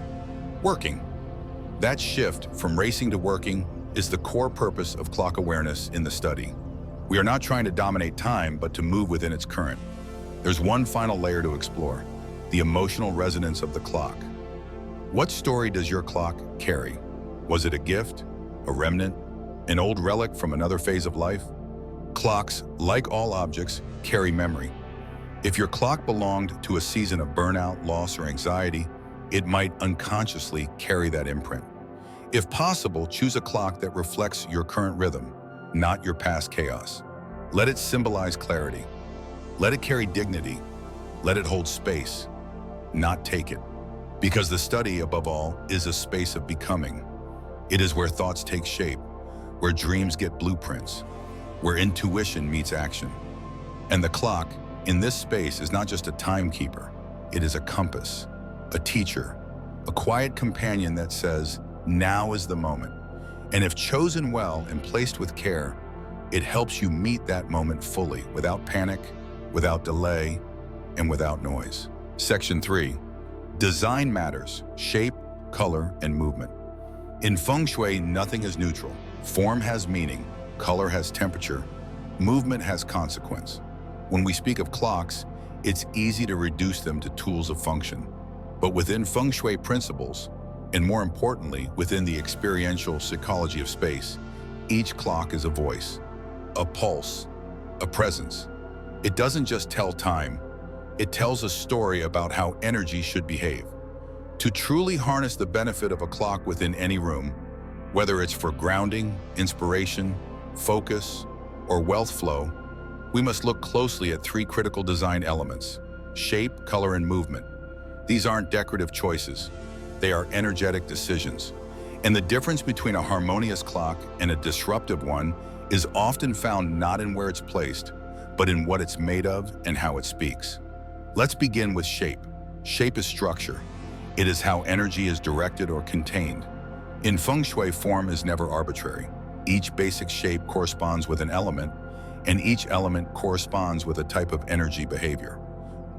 working." That shift from racing to working is the core purpose of clock awareness in the study. We are not trying to dominate time, but to move within its current. There's one final layer to explore, the emotional resonance of the clock. What story does your clock carry? Was it a gift, a remnant, an old relic from another phase of life? Clocks, like all objects, carry memory. If your clock belonged to a season of burnout, loss, or anxiety, it might unconsciously carry that imprint. If possible, choose a clock that reflects your current rhythm, not your past chaos. Let it symbolize clarity. Let it carry dignity. Let it hold space, not take it. Because the study, above all, is a space of becoming. It is where thoughts take shape, where dreams get blueprints, where intuition meets action. And the clock, in this space, is not just a timekeeper. It is a compass, a teacher, a quiet companion that says, now is the moment. And if chosen well and placed with care, it helps you meet that moment fully, without panic, without delay, and without noise. Section 3. Design matters: shape, color, and movement. In Feng Shui, nothing is neutral. Form has meaning, color has temperature, movement has consequence. When we speak of clocks, it's easy to reduce them to tools of function. But within Feng Shui principles, and more importantly, within the experiential psychology of space, each clock is a voice, a pulse, a presence. It doesn't just tell time, it tells a story about how energy should behave. To truly harness the benefit of a clock within any room, whether it's for grounding, inspiration, focus, or wealth flow, we must look closely at 3 critical design elements: shape, color, and movement. These aren't decorative choices. They are energetic decisions. And the difference between a harmonious clock and a disruptive one is often found not in where it's placed, but in what it's made of and how it speaks. Let's begin with shape. Shape is structure. It is how energy is directed or contained. In Feng Shui, form is never arbitrary. Each basic shape corresponds with an element, and each element corresponds with a type of energy behavior.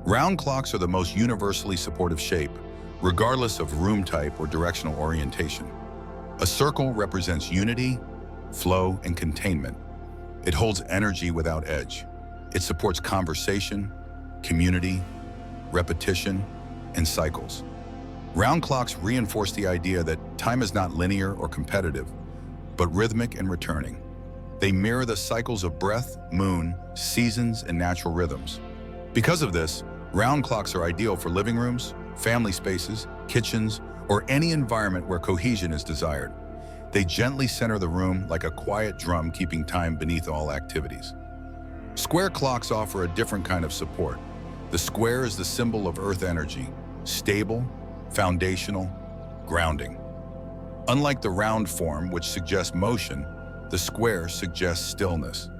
Round clocks are the most universally supportive shape, regardless of room type or directional orientation. A circle represents unity, flow, and containment. It holds energy without edge. It supports conversation, community, repetition, and cycles. Round clocks reinforce the idea that time is not linear or competitive, but rhythmic and returning. They mirror the cycles of breath, moon, seasons, and natural rhythms. Because of this, round clocks are ideal for living rooms, family spaces, kitchens, or any environment where cohesion is desired. They gently center the room like a quiet drum, keeping time beneath all activities. Square clocks offer a different kind of support. The square is the symbol of earth energy, stable, foundational, grounding. Unlike the round form, which suggests motion, the square suggests stillness.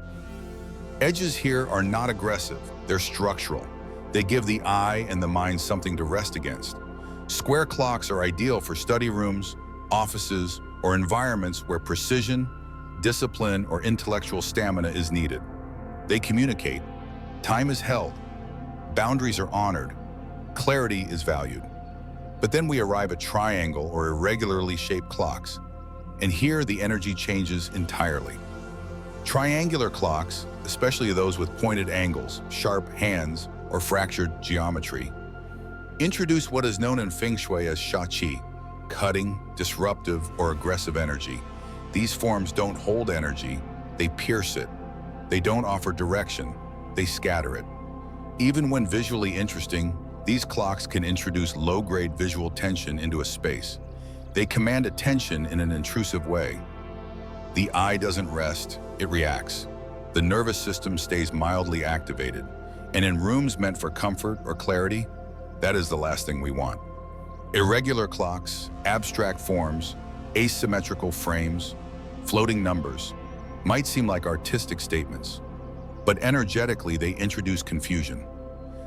Edges here are not aggressive, they're structural. They give the eye and the mind something to rest against. Square clocks are ideal for study rooms, offices, or environments where precision, discipline, or intellectual stamina is needed. They communicate. Time is held. Boundaries are honored. Clarity is valued. But then we arrive at triangle or irregularly shaped clocks, and here the energy changes entirely. Triangular clocks, especially those with pointed angles, sharp hands, or fractured geometry, introduce what is known in Feng Shui as shachi, cutting, disruptive, or aggressive energy. These forms don't hold energy, they pierce it. They don't offer direction, they scatter it. Even when visually interesting, these clocks can introduce low-grade visual tension into a space. They command attention in an intrusive way. The eye doesn't rest, it reacts. The nervous system stays mildly activated. And in rooms meant for comfort or clarity, that is the last thing we want. Irregular clocks, abstract forms, asymmetrical frames, floating numbers might seem like artistic statements, but energetically they introduce confusion.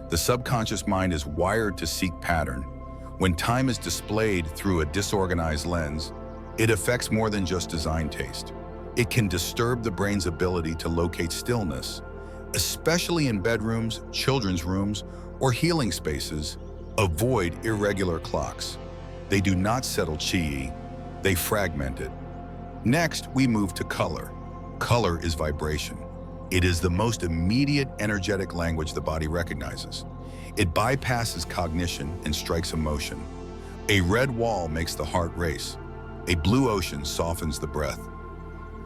The subconscious mind is wired to seek pattern. When time is displayed through a disorganized lens, it affects more than just design taste. It can disturb the brain's ability to locate stillness, especially in bedrooms, children's rooms, or healing spaces. Avoid irregular clocks. They do not settle qi, they fragment it. Next, we move to color. Color is vibration. It is the most immediate energetic language the body recognizes. It bypasses cognition and strikes emotion. A red wall makes the heart race. A blue ocean softens the breath.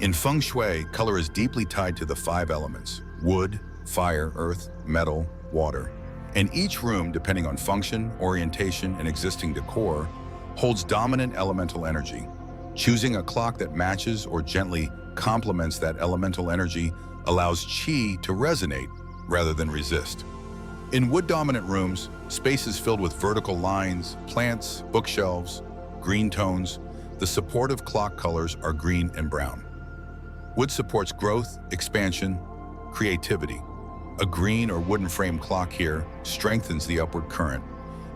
In Feng Shui, color is deeply tied to the 5 elements: wood, fire, earth, metal, water. And each room, depending on function, orientation, and existing decor, holds dominant elemental energy. Choosing a clock that matches or gently complements that elemental energy allows qi to resonate rather than resist. In wood-dominant rooms, space is filled with vertical lines, plants, bookshelves, green tones. The supportive clock colors are green and brown. Wood supports growth, expansion, creativity. A green or wooden frame clock here strengthens the upward current.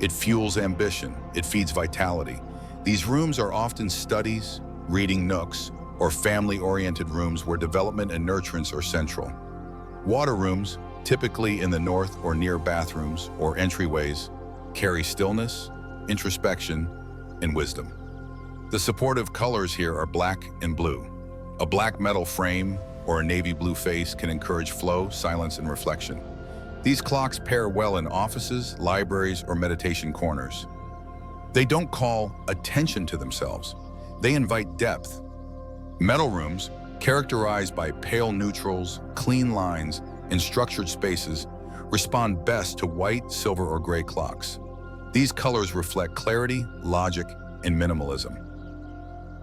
It fuels ambition, it feeds vitality. These rooms are often studies, reading nooks, or family-oriented rooms where development and nurturance are central. Water rooms, typically in the north or near bathrooms or entryways, carry stillness, introspection, and wisdom. The supportive colors here are black and blue. A black metal frame or a navy blue face can encourage flow, silence, and reflection. These clocks pair well in offices, libraries, or meditation corners. They don't call attention to themselves. They invite depth. Metal rooms, characterized by pale neutrals, clean lines, and structured spaces, respond best to white, silver, or gray clocks. These colors reflect clarity, logic, and minimalism.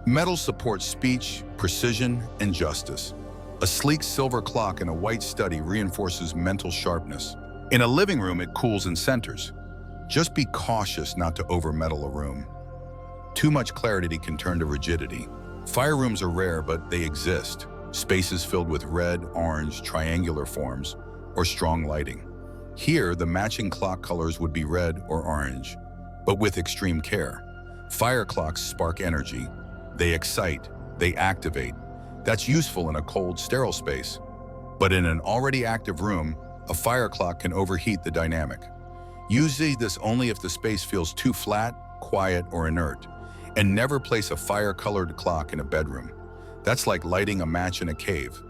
Metal supports speech, precision, and justice. A sleek silver clock in a white study reinforces mental sharpness. In a living room, it cools and centers. Just be cautious not to over-metal a room. Too much clarity can turn to rigidity. Fire rooms are rare, but they exist. Spaces filled with red, orange, triangular forms, or strong lighting. Here, the matching clock colors would be red or orange, but with extreme care. Fire clocks spark energy. They excite, they activate. That's useful in a cold, sterile space. But in an already active room, a fire clock can overheat the dynamic. Use this only if the space feels too flat, quiet, or inert. And never place a fire-colored clock in a bedroom. That's like lighting a match in a cave.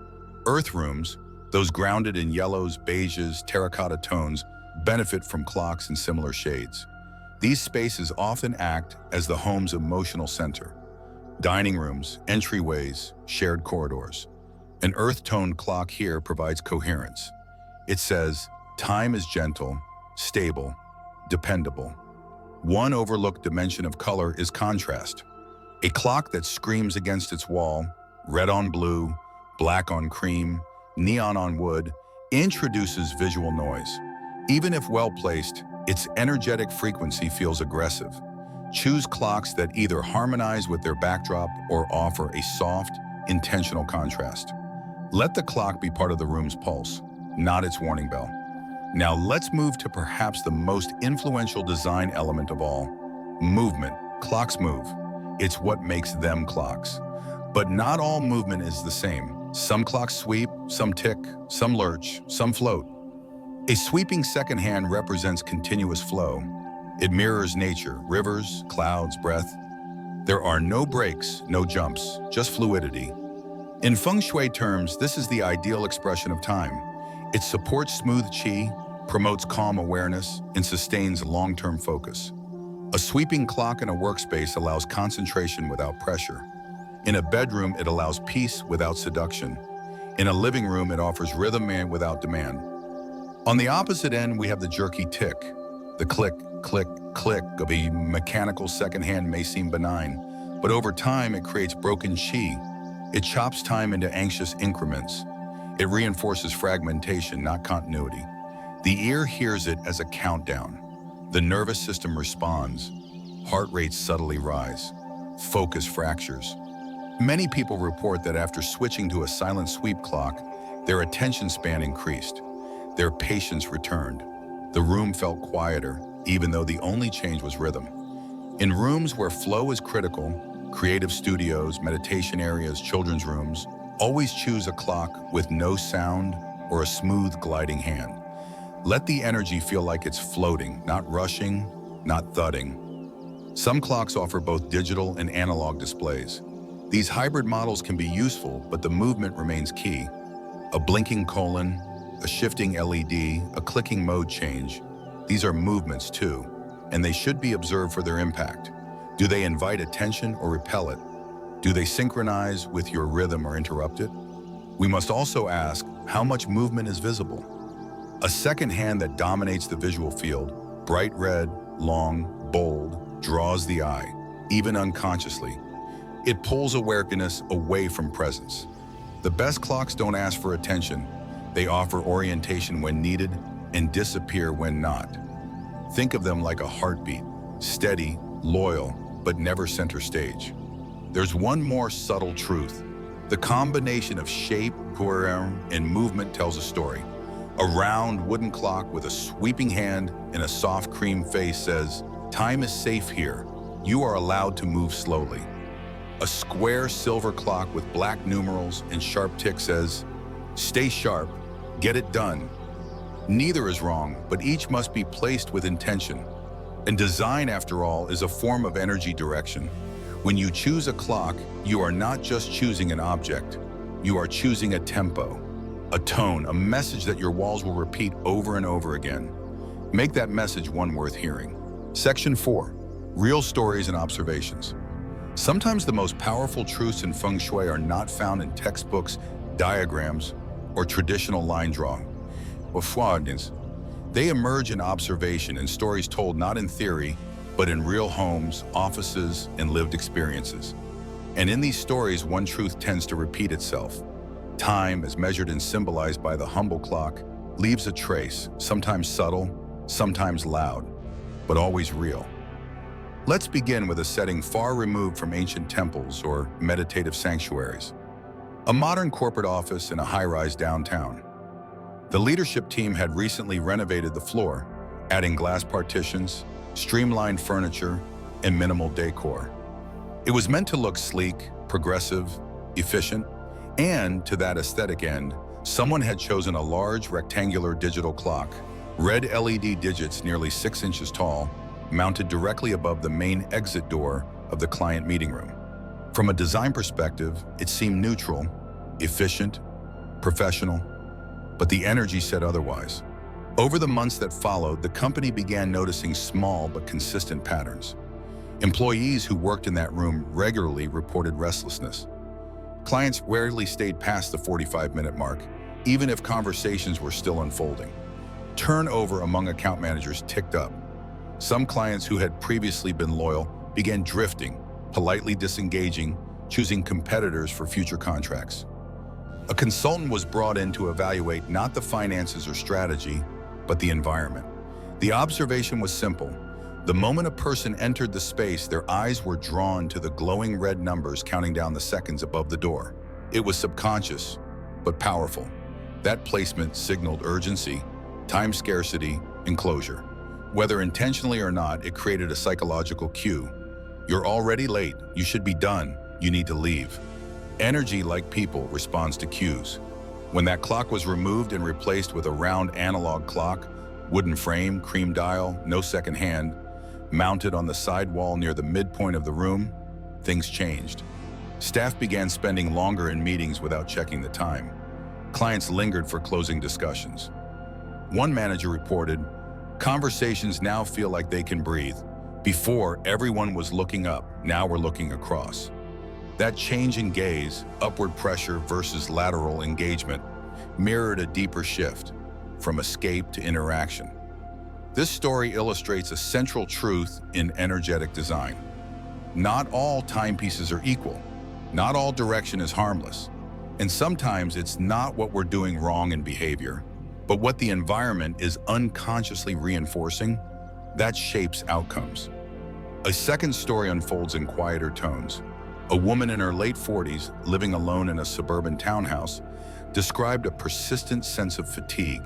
Earth rooms, those grounded in yellows, beiges, terracotta tones, benefit from clocks in similar shades. These spaces often act as the home's emotional center. Dining rooms, entryways, shared corridors. An earth-toned clock here provides coherence. It says, time is gentle, stable, dependable. One overlooked dimension of color is contrast. A clock that screams against its wall, red on blue, black on cream, neon on wood, introduces visual noise. Even if well-placed, its energetic frequency feels aggressive. Choose clocks that either harmonize with their backdrop or offer a soft, intentional contrast. Let the clock be part of the room's pulse, not its warning bell. Now let's move to perhaps the most influential design element of all: movement. Clocks move. It's what makes them clocks. But not all movement is the same. Some clocks sweep, some tick, some lurch, some float. A sweeping second hand represents continuous flow. It mirrors nature, rivers, clouds, breath. There are no breaks, no jumps, just fluidity. In Feng Shui terms, this is the ideal expression of time. It supports smooth qi, promotes calm awareness, and sustains long-term focus. A sweeping clock in a workspace allows concentration without pressure. In a bedroom, it allows peace without seduction. In a living room, it offers rhythm without demand. On the opposite end, we have the jerky tick. The click, click, click of a mechanical second hand may seem benign, but over time it creates broken qi. It chops time into anxious increments. It reinforces fragmentation, not continuity. The ear hears it as a countdown. The nervous system responds. Heart rates subtly rise. Focus fractures. Many people report that after switching to a silent sweep clock, their attention span increased. Their patience returned. The room felt quieter, even though the only change was rhythm. In rooms where flow is critical, creative studios, meditation areas, children's rooms, always choose a clock with no sound or a smooth gliding hand. Let the energy feel like it's floating, not rushing, not thudding. Some clocks offer both digital and analog displays. These hybrid models can be useful, but the movement remains key. A blinking colon, a shifting LED, a clicking mode change. These are movements too, and they should be observed for their impact. Do they invite attention or repel it? Do they synchronize with your rhythm or interrupt it? We must also ask how much movement is visible. A second hand that dominates the visual field, bright red, long, bold, draws the eye, even unconsciously. It pulls awareness away from presence. The best clocks don't ask for attention. They offer orientation when needed and disappear when not. Think of them like a heartbeat, steady, loyal, but never center stage. There's one more subtle truth. The combination of shape, couleur, and movement tells a story. A round wooden clock with a sweeping hand and a soft cream face says, "Time is safe here. You are allowed to move slowly." A square silver clock with black numerals and sharp tick says, "Stay sharp, get it done." Neither is wrong, but each must be placed with intention. And design, after all, is a form of energy direction. When you choose a clock, you are not just choosing an object. You are choosing a tempo, a tone, a message that your walls will repeat over and over again. Make that message one worth hearing. Section 4. Real stories and observations. Sometimes the most powerful truths in Feng Shui are not found in textbooks, diagrams, or traditional line drawing. They emerge in observation and stories told not in theory, but in real homes, offices, and lived experiences. And in these stories, one truth tends to repeat itself. Time, as measured and symbolized by the humble clock, leaves a trace, sometimes subtle, sometimes loud, but always real. Let's begin with a setting far removed from ancient temples or meditative sanctuaries. A modern corporate office in a high-rise downtown. The leadership team had recently renovated the floor, adding glass partitions, streamlined furniture, and minimal decor. It was meant to look sleek, progressive, efficient, and to that aesthetic end, someone had chosen a large rectangular digital clock, red LED digits nearly 6 inches tall, mounted directly above the main exit door of the client meeting room. From a design perspective, it seemed neutral, efficient, professional, but the energy said otherwise. Over the months that followed, the company began noticing small but consistent patterns. Employees who worked in that room regularly reported restlessness. Clients rarely stayed past the 45-minute mark, even if conversations were still unfolding. Turnover among account managers ticked up. Some clients who had previously been loyal began drifting, politely disengaging, choosing competitors for future contracts. A consultant was brought in to evaluate not the finances or strategy, but the environment. The observation was simple. The moment a person entered the space, their eyes were drawn to the glowing red numbers counting down the seconds above the door. It was subconscious, but powerful. That placement signaled urgency, time scarcity, and closure. Whether intentionally or not, it created a psychological cue. You're already late, you should be done, you need to leave. Energy, like people, responds to cues. When that clock was removed and replaced with a round analog clock, wooden frame, cream dial, no second hand, mounted on the side wall near the midpoint of the room, things changed. Staff began spending longer in meetings without checking the time. Clients lingered for closing discussions. One manager reported, "Conversations now feel like they can breathe. Before, everyone was looking up, now we're looking across." That change in gaze, upward pressure versus lateral engagement, mirrored a deeper shift, from escape to interaction. This story illustrates a central truth in energetic design. Not all timepieces are equal. Not all direction is harmless. And sometimes it's not what we're doing wrong in behavior, but what the environment is unconsciously reinforcing that shapes outcomes. A second story unfolds in quieter tones. A woman in her late 40s, living alone in a suburban townhouse, described a persistent sense of fatigue.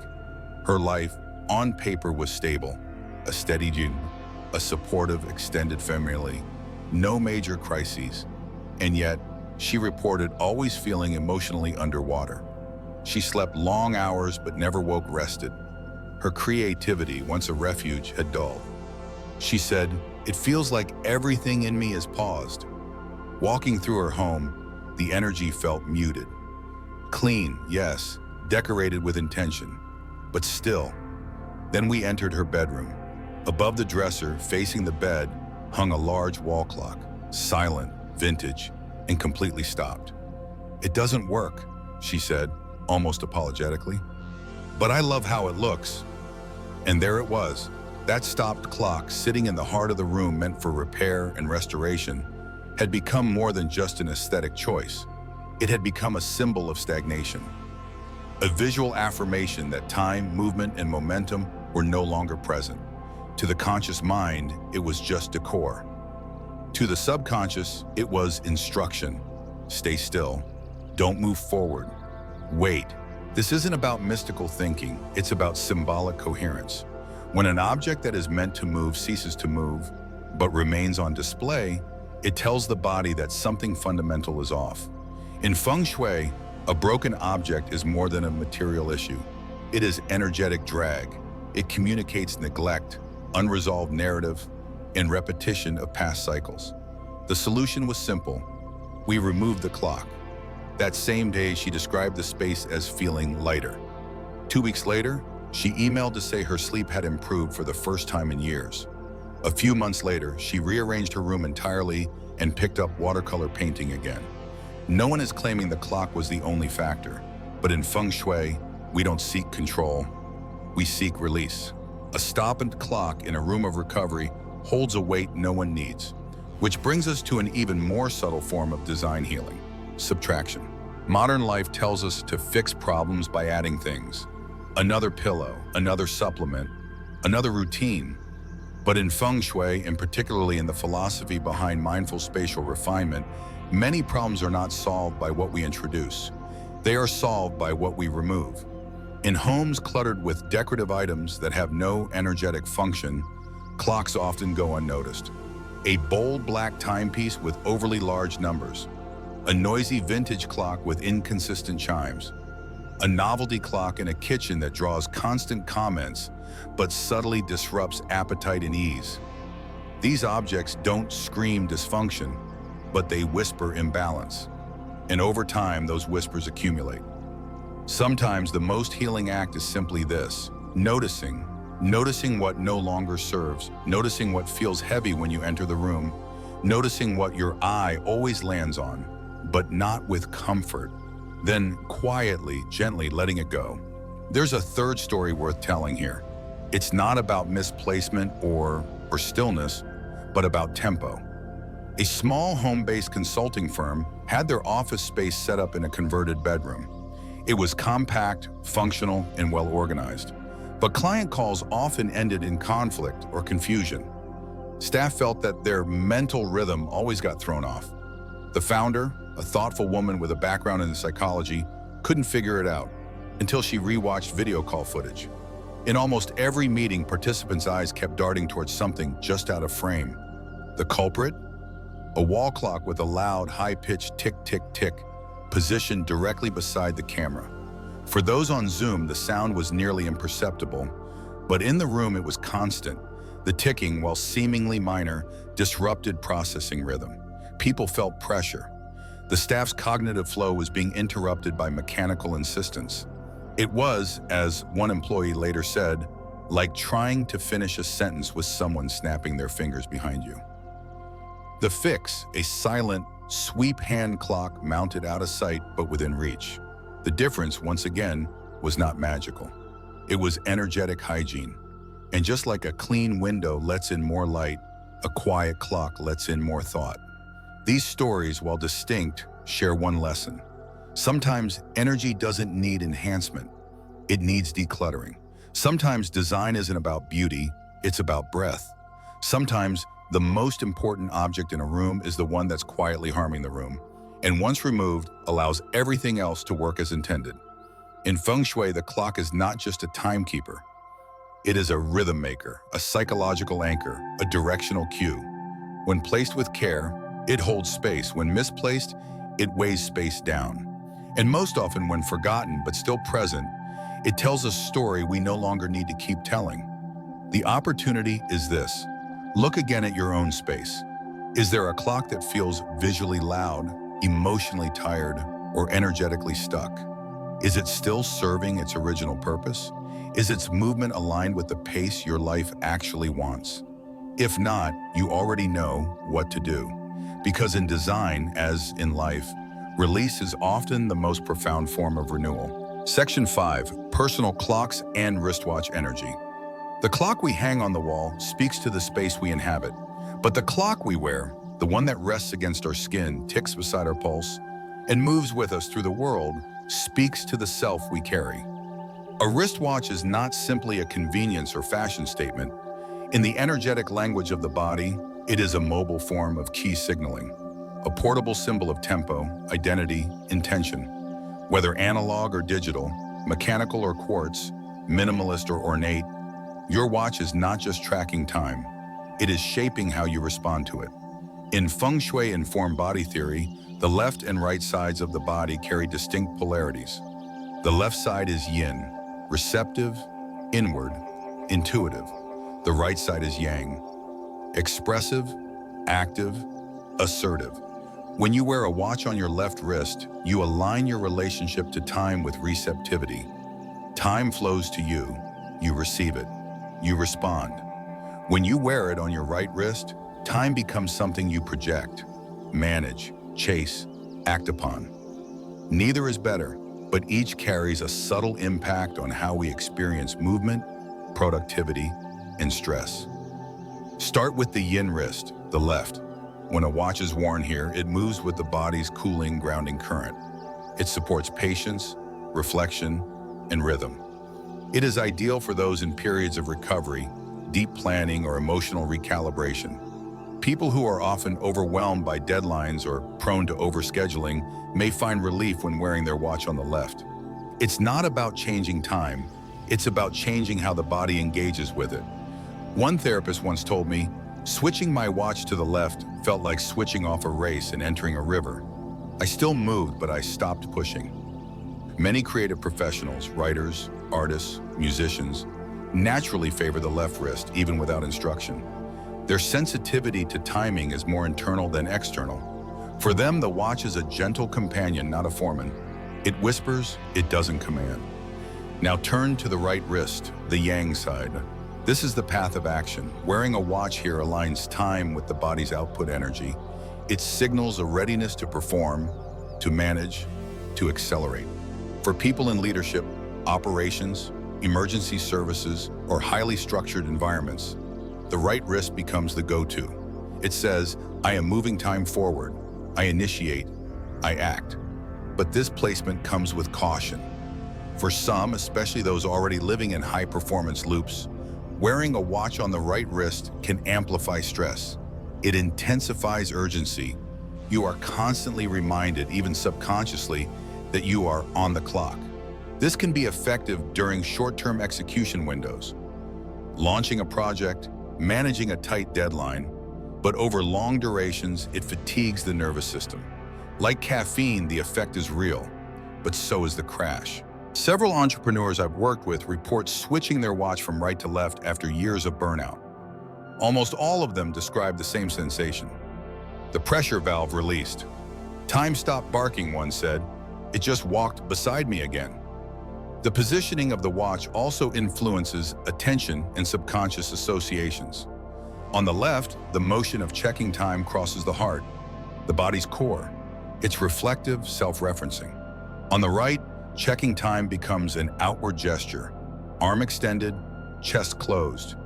Her life, on paper, was stable, a steady job, a supportive extended family, no major crises, and yet she reported always feeling emotionally underwater. She slept long hours but never woke rested. Her creativity, once a refuge, had dulled. She said, "It feels like everything in me is paused." Walking through her home, the energy felt muted. Clean, yes, decorated with intention, but still. Then we entered her bedroom. Above the dresser, facing the bed, hung a large wall clock, silent, vintage, and completely stopped. "It doesn't work," she said, almost apologetically. "But I love how it looks." And there it was. That stopped clock sitting in the heart of the room meant for repair and restoration had become more than just an aesthetic choice. It had become a symbol of stagnation, a visual affirmation that time, movement, and momentum were no longer present. To the conscious mind, it was just decor. To the subconscious, it was instruction. Stay still. Don't move forward. Wait. This isn't about mystical thinking, it's about symbolic coherence. When an object that is meant to move ceases to move, but remains on display, it tells the body that something fundamental is off. In Feng Shui, a broken object is more than a material issue. It is energetic drag. It communicates neglect, unresolved narrative, and repetition of past cycles. The solution was simple. We removed the clock. That same day, she described the space as feeling lighter. 2 weeks later, she emailed to say her sleep had improved for the first time in years. A few months later, she rearranged her room entirely and picked up watercolor painting again. No one is claiming the clock was the only factor, but in Feng Shui, we don't seek control, we seek release. A stopped clock in a room of recovery holds a weight no one needs, which brings us to an even more subtle form of design healing: subtraction. Modern life tells us to fix problems by adding things. Another pillow, another supplement, another routine. But in Feng Shui, and particularly in the philosophy behind mindful spatial refinement, many problems are not solved by what we introduce. They are solved by what we remove. In homes cluttered with decorative items that have no energetic function, clocks often go unnoticed. A bold black timepiece with overly large numbers. A noisy vintage clock with inconsistent chimes. A novelty clock in a kitchen that draws constant comments but subtly disrupts appetite and ease. These objects don't scream dysfunction, but they whisper imbalance. And over time, those whispers accumulate. Sometimes the most healing act is simply this: noticing what no longer serves, noticing what feels heavy when you enter the room, noticing what your eye always lands on, but not with comfort, then quietly, gently letting it go. There's a third story worth telling here. It's not about misplacement or stillness, but about tempo. A small home-based consulting firm had their office space set up in a converted bedroom. It was compact, functional, and well-organized. But client calls often ended in conflict or confusion. Staff felt that their mental rhythm always got thrown off. The founder, a thoughtful woman with a background in psychology, couldn't figure it out until she rewatched video call footage. In almost every meeting, participants' eyes kept darting towards something just out of frame. The culprit? A wall clock with a loud, high-pitched tick-tick-tick, positioned directly beside the camera. For those on Zoom, the sound was nearly imperceptible, but in the room it was constant. The ticking, while seemingly minor, disrupted processing rhythm. People felt pressure. The staff's cognitive flow was being interrupted by mechanical insistence. It was, as one employee later said, like trying to finish a sentence with someone snapping their fingers behind you. The fix, a silent, sweep hand clock mounted out of sight but within reach. The difference, once again, was not magical. It was energetic hygiene. And just like a clean window lets in more light, a quiet clock lets in more thought. These stories, while distinct, share one lesson. Sometimes energy doesn't need enhancement. It needs decluttering. Sometimes design isn't about beauty, it's about breath. Sometimes the most important object in a room is the one that's quietly harming the room, and once removed, allows everything else to work as intended. In Feng Shui, the clock is not just a timekeeper. It is a rhythm maker, a psychological anchor, a directional cue. When placed with care, it holds space. When misplaced, it weighs space down. And most often, when forgotten but still present, it tells a story we no longer need to keep telling. The opportunity is this. Look again at your own space. Is there a clock that feels visually loud, emotionally tired, or energetically stuck? Is it still serving its original purpose? Is its movement aligned with the pace your life actually wants? If not, you already know what to do. Because in design, as in life, release is often the most profound form of renewal. Section 5, Personal Clocks and Wristwatch Energy. The clock we hang on the wall speaks to the space we inhabit, but the clock we wear, the one that rests against our skin, ticks beside our pulse, and moves with us through the world, speaks to the self we carry. A wristwatch is not simply a convenience or fashion statement. In the energetic language of the body, it is a mobile form of key signaling, a portable symbol of tempo, identity, intention. Whether analog or digital, mechanical or quartz, minimalist or ornate, your watch is not just tracking time, it is shaping how you respond to it. In Feng Shui-informed body theory, the left and right sides of the body carry distinct polarities. The left side is yin, receptive, inward, intuitive. The right side is yang, expressive, active, assertive. When you wear a watch on your left wrist, you align your relationship to time with receptivity. Time flows to you, you receive it, you respond. When you wear it on your right wrist, time becomes something you project, manage, chase, act upon. Neither is better, but each carries a subtle impact on how we experience movement, productivity, and stress. Start with the yin wrist, the left. When a watch is worn here, it moves with the body's cooling, grounding current. It supports patience, reflection, and rhythm. It is ideal for those in periods of recovery, deep planning, or emotional recalibration. People who are often overwhelmed by deadlines or prone to overscheduling may find relief when wearing their watch on the left. It's not about changing time, it's about changing how the body engages with it. One therapist once told me, switching my watch to the left felt like switching off a race and entering a river. I still moved, but I stopped pushing. Many creative professionals, writers, artists, musicians, naturally favor the left wrist, even without instruction. Their sensitivity to timing is more internal than external. For them, the watch is a gentle companion, not a foreman. It whispers, it doesn't command. Now turn to the right wrist, the yang side. This is the path of action. Wearing a watch here aligns time with the body's output energy. It signals a readiness to perform, to manage, to accelerate. For people in leadership, operations, emergency services, or highly structured environments, the right wrist becomes the go-to. It says, I am moving time forward. I initiate. I act. But this placement comes with caution. For some, especially those already living in high-performance loops, wearing a watch on the right wrist can amplify stress. It intensifies urgency. You are constantly reminded, even subconsciously, that you are on the clock. This can be effective during short-term execution windows, launching a project, managing a tight deadline, but over long durations, it fatigues the nervous system. Like caffeine, the effect is real, but so is the crash. Several entrepreneurs I've worked with report switching their watch from right to left after years of burnout. Almost all of them describe the same sensation. The pressure valve released. Time stopped barking, one said. It just walked beside me again. The positioning of the watch also influences attention and subconscious associations. On the left, the motion of checking time crosses the heart, the body's core. It's reflective, self-referencing. On the right, checking time becomes an outward gesture, arm extended, chest closed.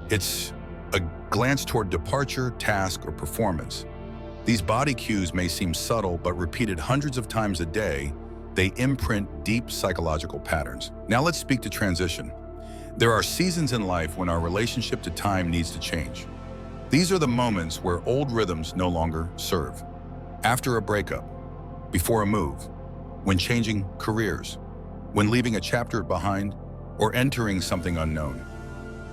It's a glance toward departure, task, or performance. These body cues may seem subtle, but repeated hundreds of times a day, they imprint deep psychological patterns. Now let's speak to transition. There are seasons in life when our relationship to time needs to change. These are the moments where old rhythms no longer serve. After a breakup, before a move, when changing careers, when leaving a chapter behind, or entering something unknown.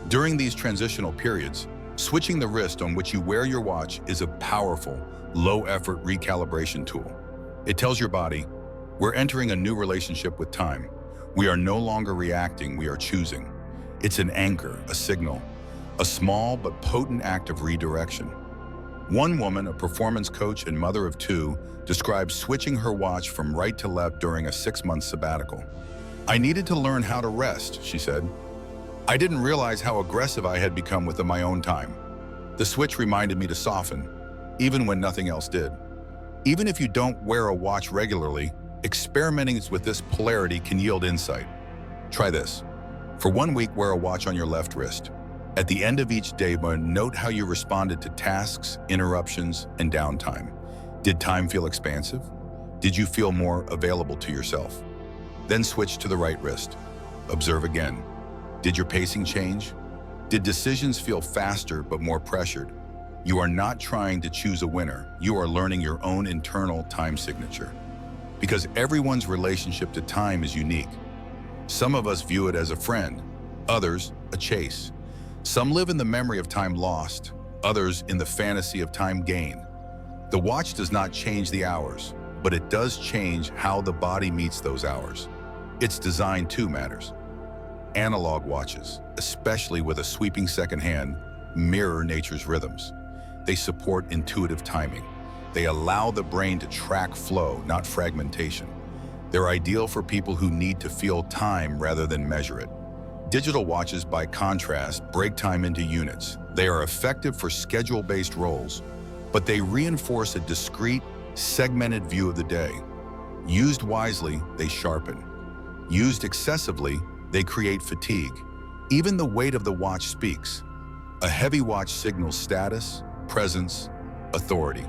During these transitional periods, switching the wrist on which you wear your watch is a powerful, low-effort recalibration tool. It tells your body, we're entering a new relationship with time. We are no longer reacting, we are choosing. It's an anchor, a signal, a small but potent act of redirection. One woman, a performance coach and mother of two, described switching her watch from right to left during a 6-month sabbatical. I needed to learn how to rest, she said. I didn't realize how aggressive I had become with my own time. The switch reminded me to soften. even when nothing else did. Even if you don't wear a watch regularly, experimenting with this polarity can yield insight. Try this. For 1 week, wear a watch on your left wrist. At the end of each day, note how you responded to tasks, interruptions, and downtime. Did time feel expansive? Did you feel more available to yourself? Then switch to the right wrist. Observe again. Did your pacing change? Did decisions feel faster but more pressured? You are not trying to choose a winner. You are learning your own internal time signature. Because everyone's relationship to time is unique. Some of us view it as a friend, others a chase. Some live in the memory of time lost, others in the fantasy of time gained. The watch does not change the hours, but it does change how the body meets those hours. Its design too matters. Analog watches, especially with a sweeping second hand, mirror nature's rhythms. They support intuitive timing. They allow the brain to track flow, not fragmentation. They're ideal for people who need to feel time rather than measure it. Digital watches, by contrast, break time into units. They are effective for schedule-based roles, but they reinforce a discrete, segmented view of the day. Used wisely, they sharpen. Used excessively, they create fatigue. Even the weight of the watch speaks. A heavy watch signals status, presence, authority.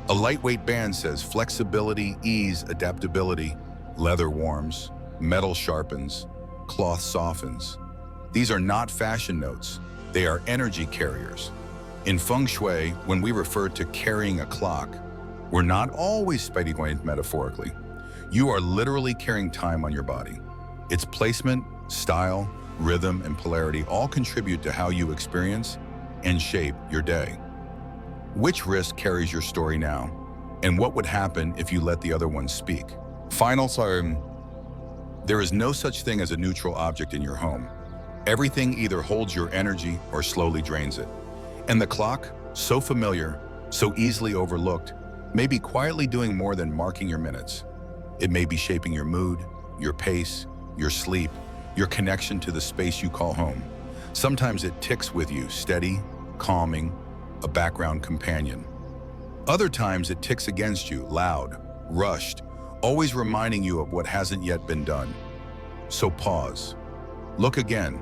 A lightweight band says flexibility, ease, adaptability. Leather warms, metal sharpens, cloth softens. These are not fashion notes. They are energy carriers. In Feng Shui, when we refer to carrying a clock, we're not always speaking metaphorically. You are literally carrying time on your body. Its placement, style, rhythm, and polarity all contribute to how you experience and shape your day. Which wrist carries your story now? And what would happen if you let the other one speak? There is no such thing as a neutral object in your home. Everything either holds your energy or slowly drains it. And the clock, so familiar, so easily overlooked, may be quietly doing more than marking your minutes. It may be shaping your mood, your pace, your sleep, your connection to the space you call home. Sometimes it ticks with you, steady, calming, a background companion. Other times it ticks against you, loud, rushed, always reminding you of what hasn't yet been done. So pause. Look again.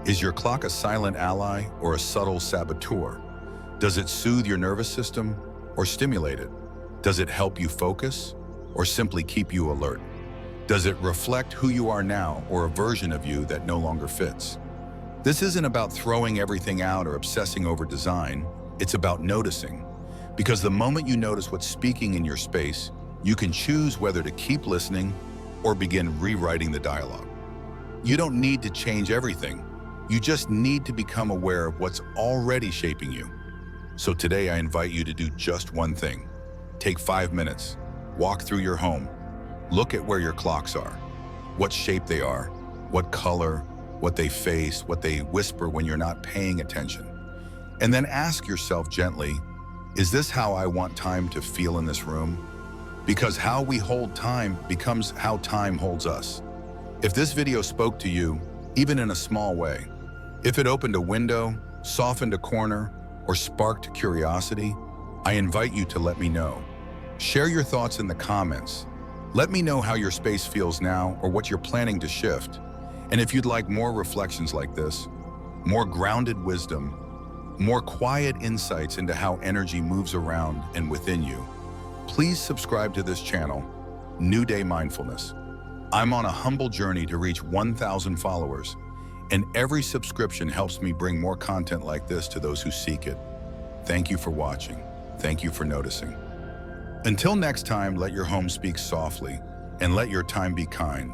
Is your clock a silent ally or a subtle saboteur? Does it soothe your nervous system or stimulate it? Does it help you focus or simply keep you alert? Does it reflect who you are now or a version of you that no longer fits? This isn't about throwing everything out or obsessing over design. It's about noticing. Because the moment you notice what's speaking in your space, you can choose whether to keep listening or begin rewriting the dialogue. You don't need to change everything. You just need to become aware of what's already shaping you. So today I invite you to do just one thing. Take 5 minutes, walk through your home, look at where your clocks are, what shape they are, what color, what they face, what they whisper when you're not paying attention. And then ask yourself gently, is this how I want time to feel in this room? Because how we hold time becomes how time holds us. If this video spoke to you, even in a small way, if it opened a window, softened a corner, or sparked curiosity, I invite you to let me know. Share your thoughts in the comments. Let me know how your space feels now or what you're planning to shift. And if you'd like more reflections like this, more grounded wisdom, more quiet insights into how energy moves around and within you, please subscribe to this channel, New Day Mindfulness. I'm on a humble journey to reach 1,000 followers, and every subscription helps me bring more content like this to those who seek it. Thank you for watching. Thank you for noticing. Until next time, let your home speak softly, and let your time be kind.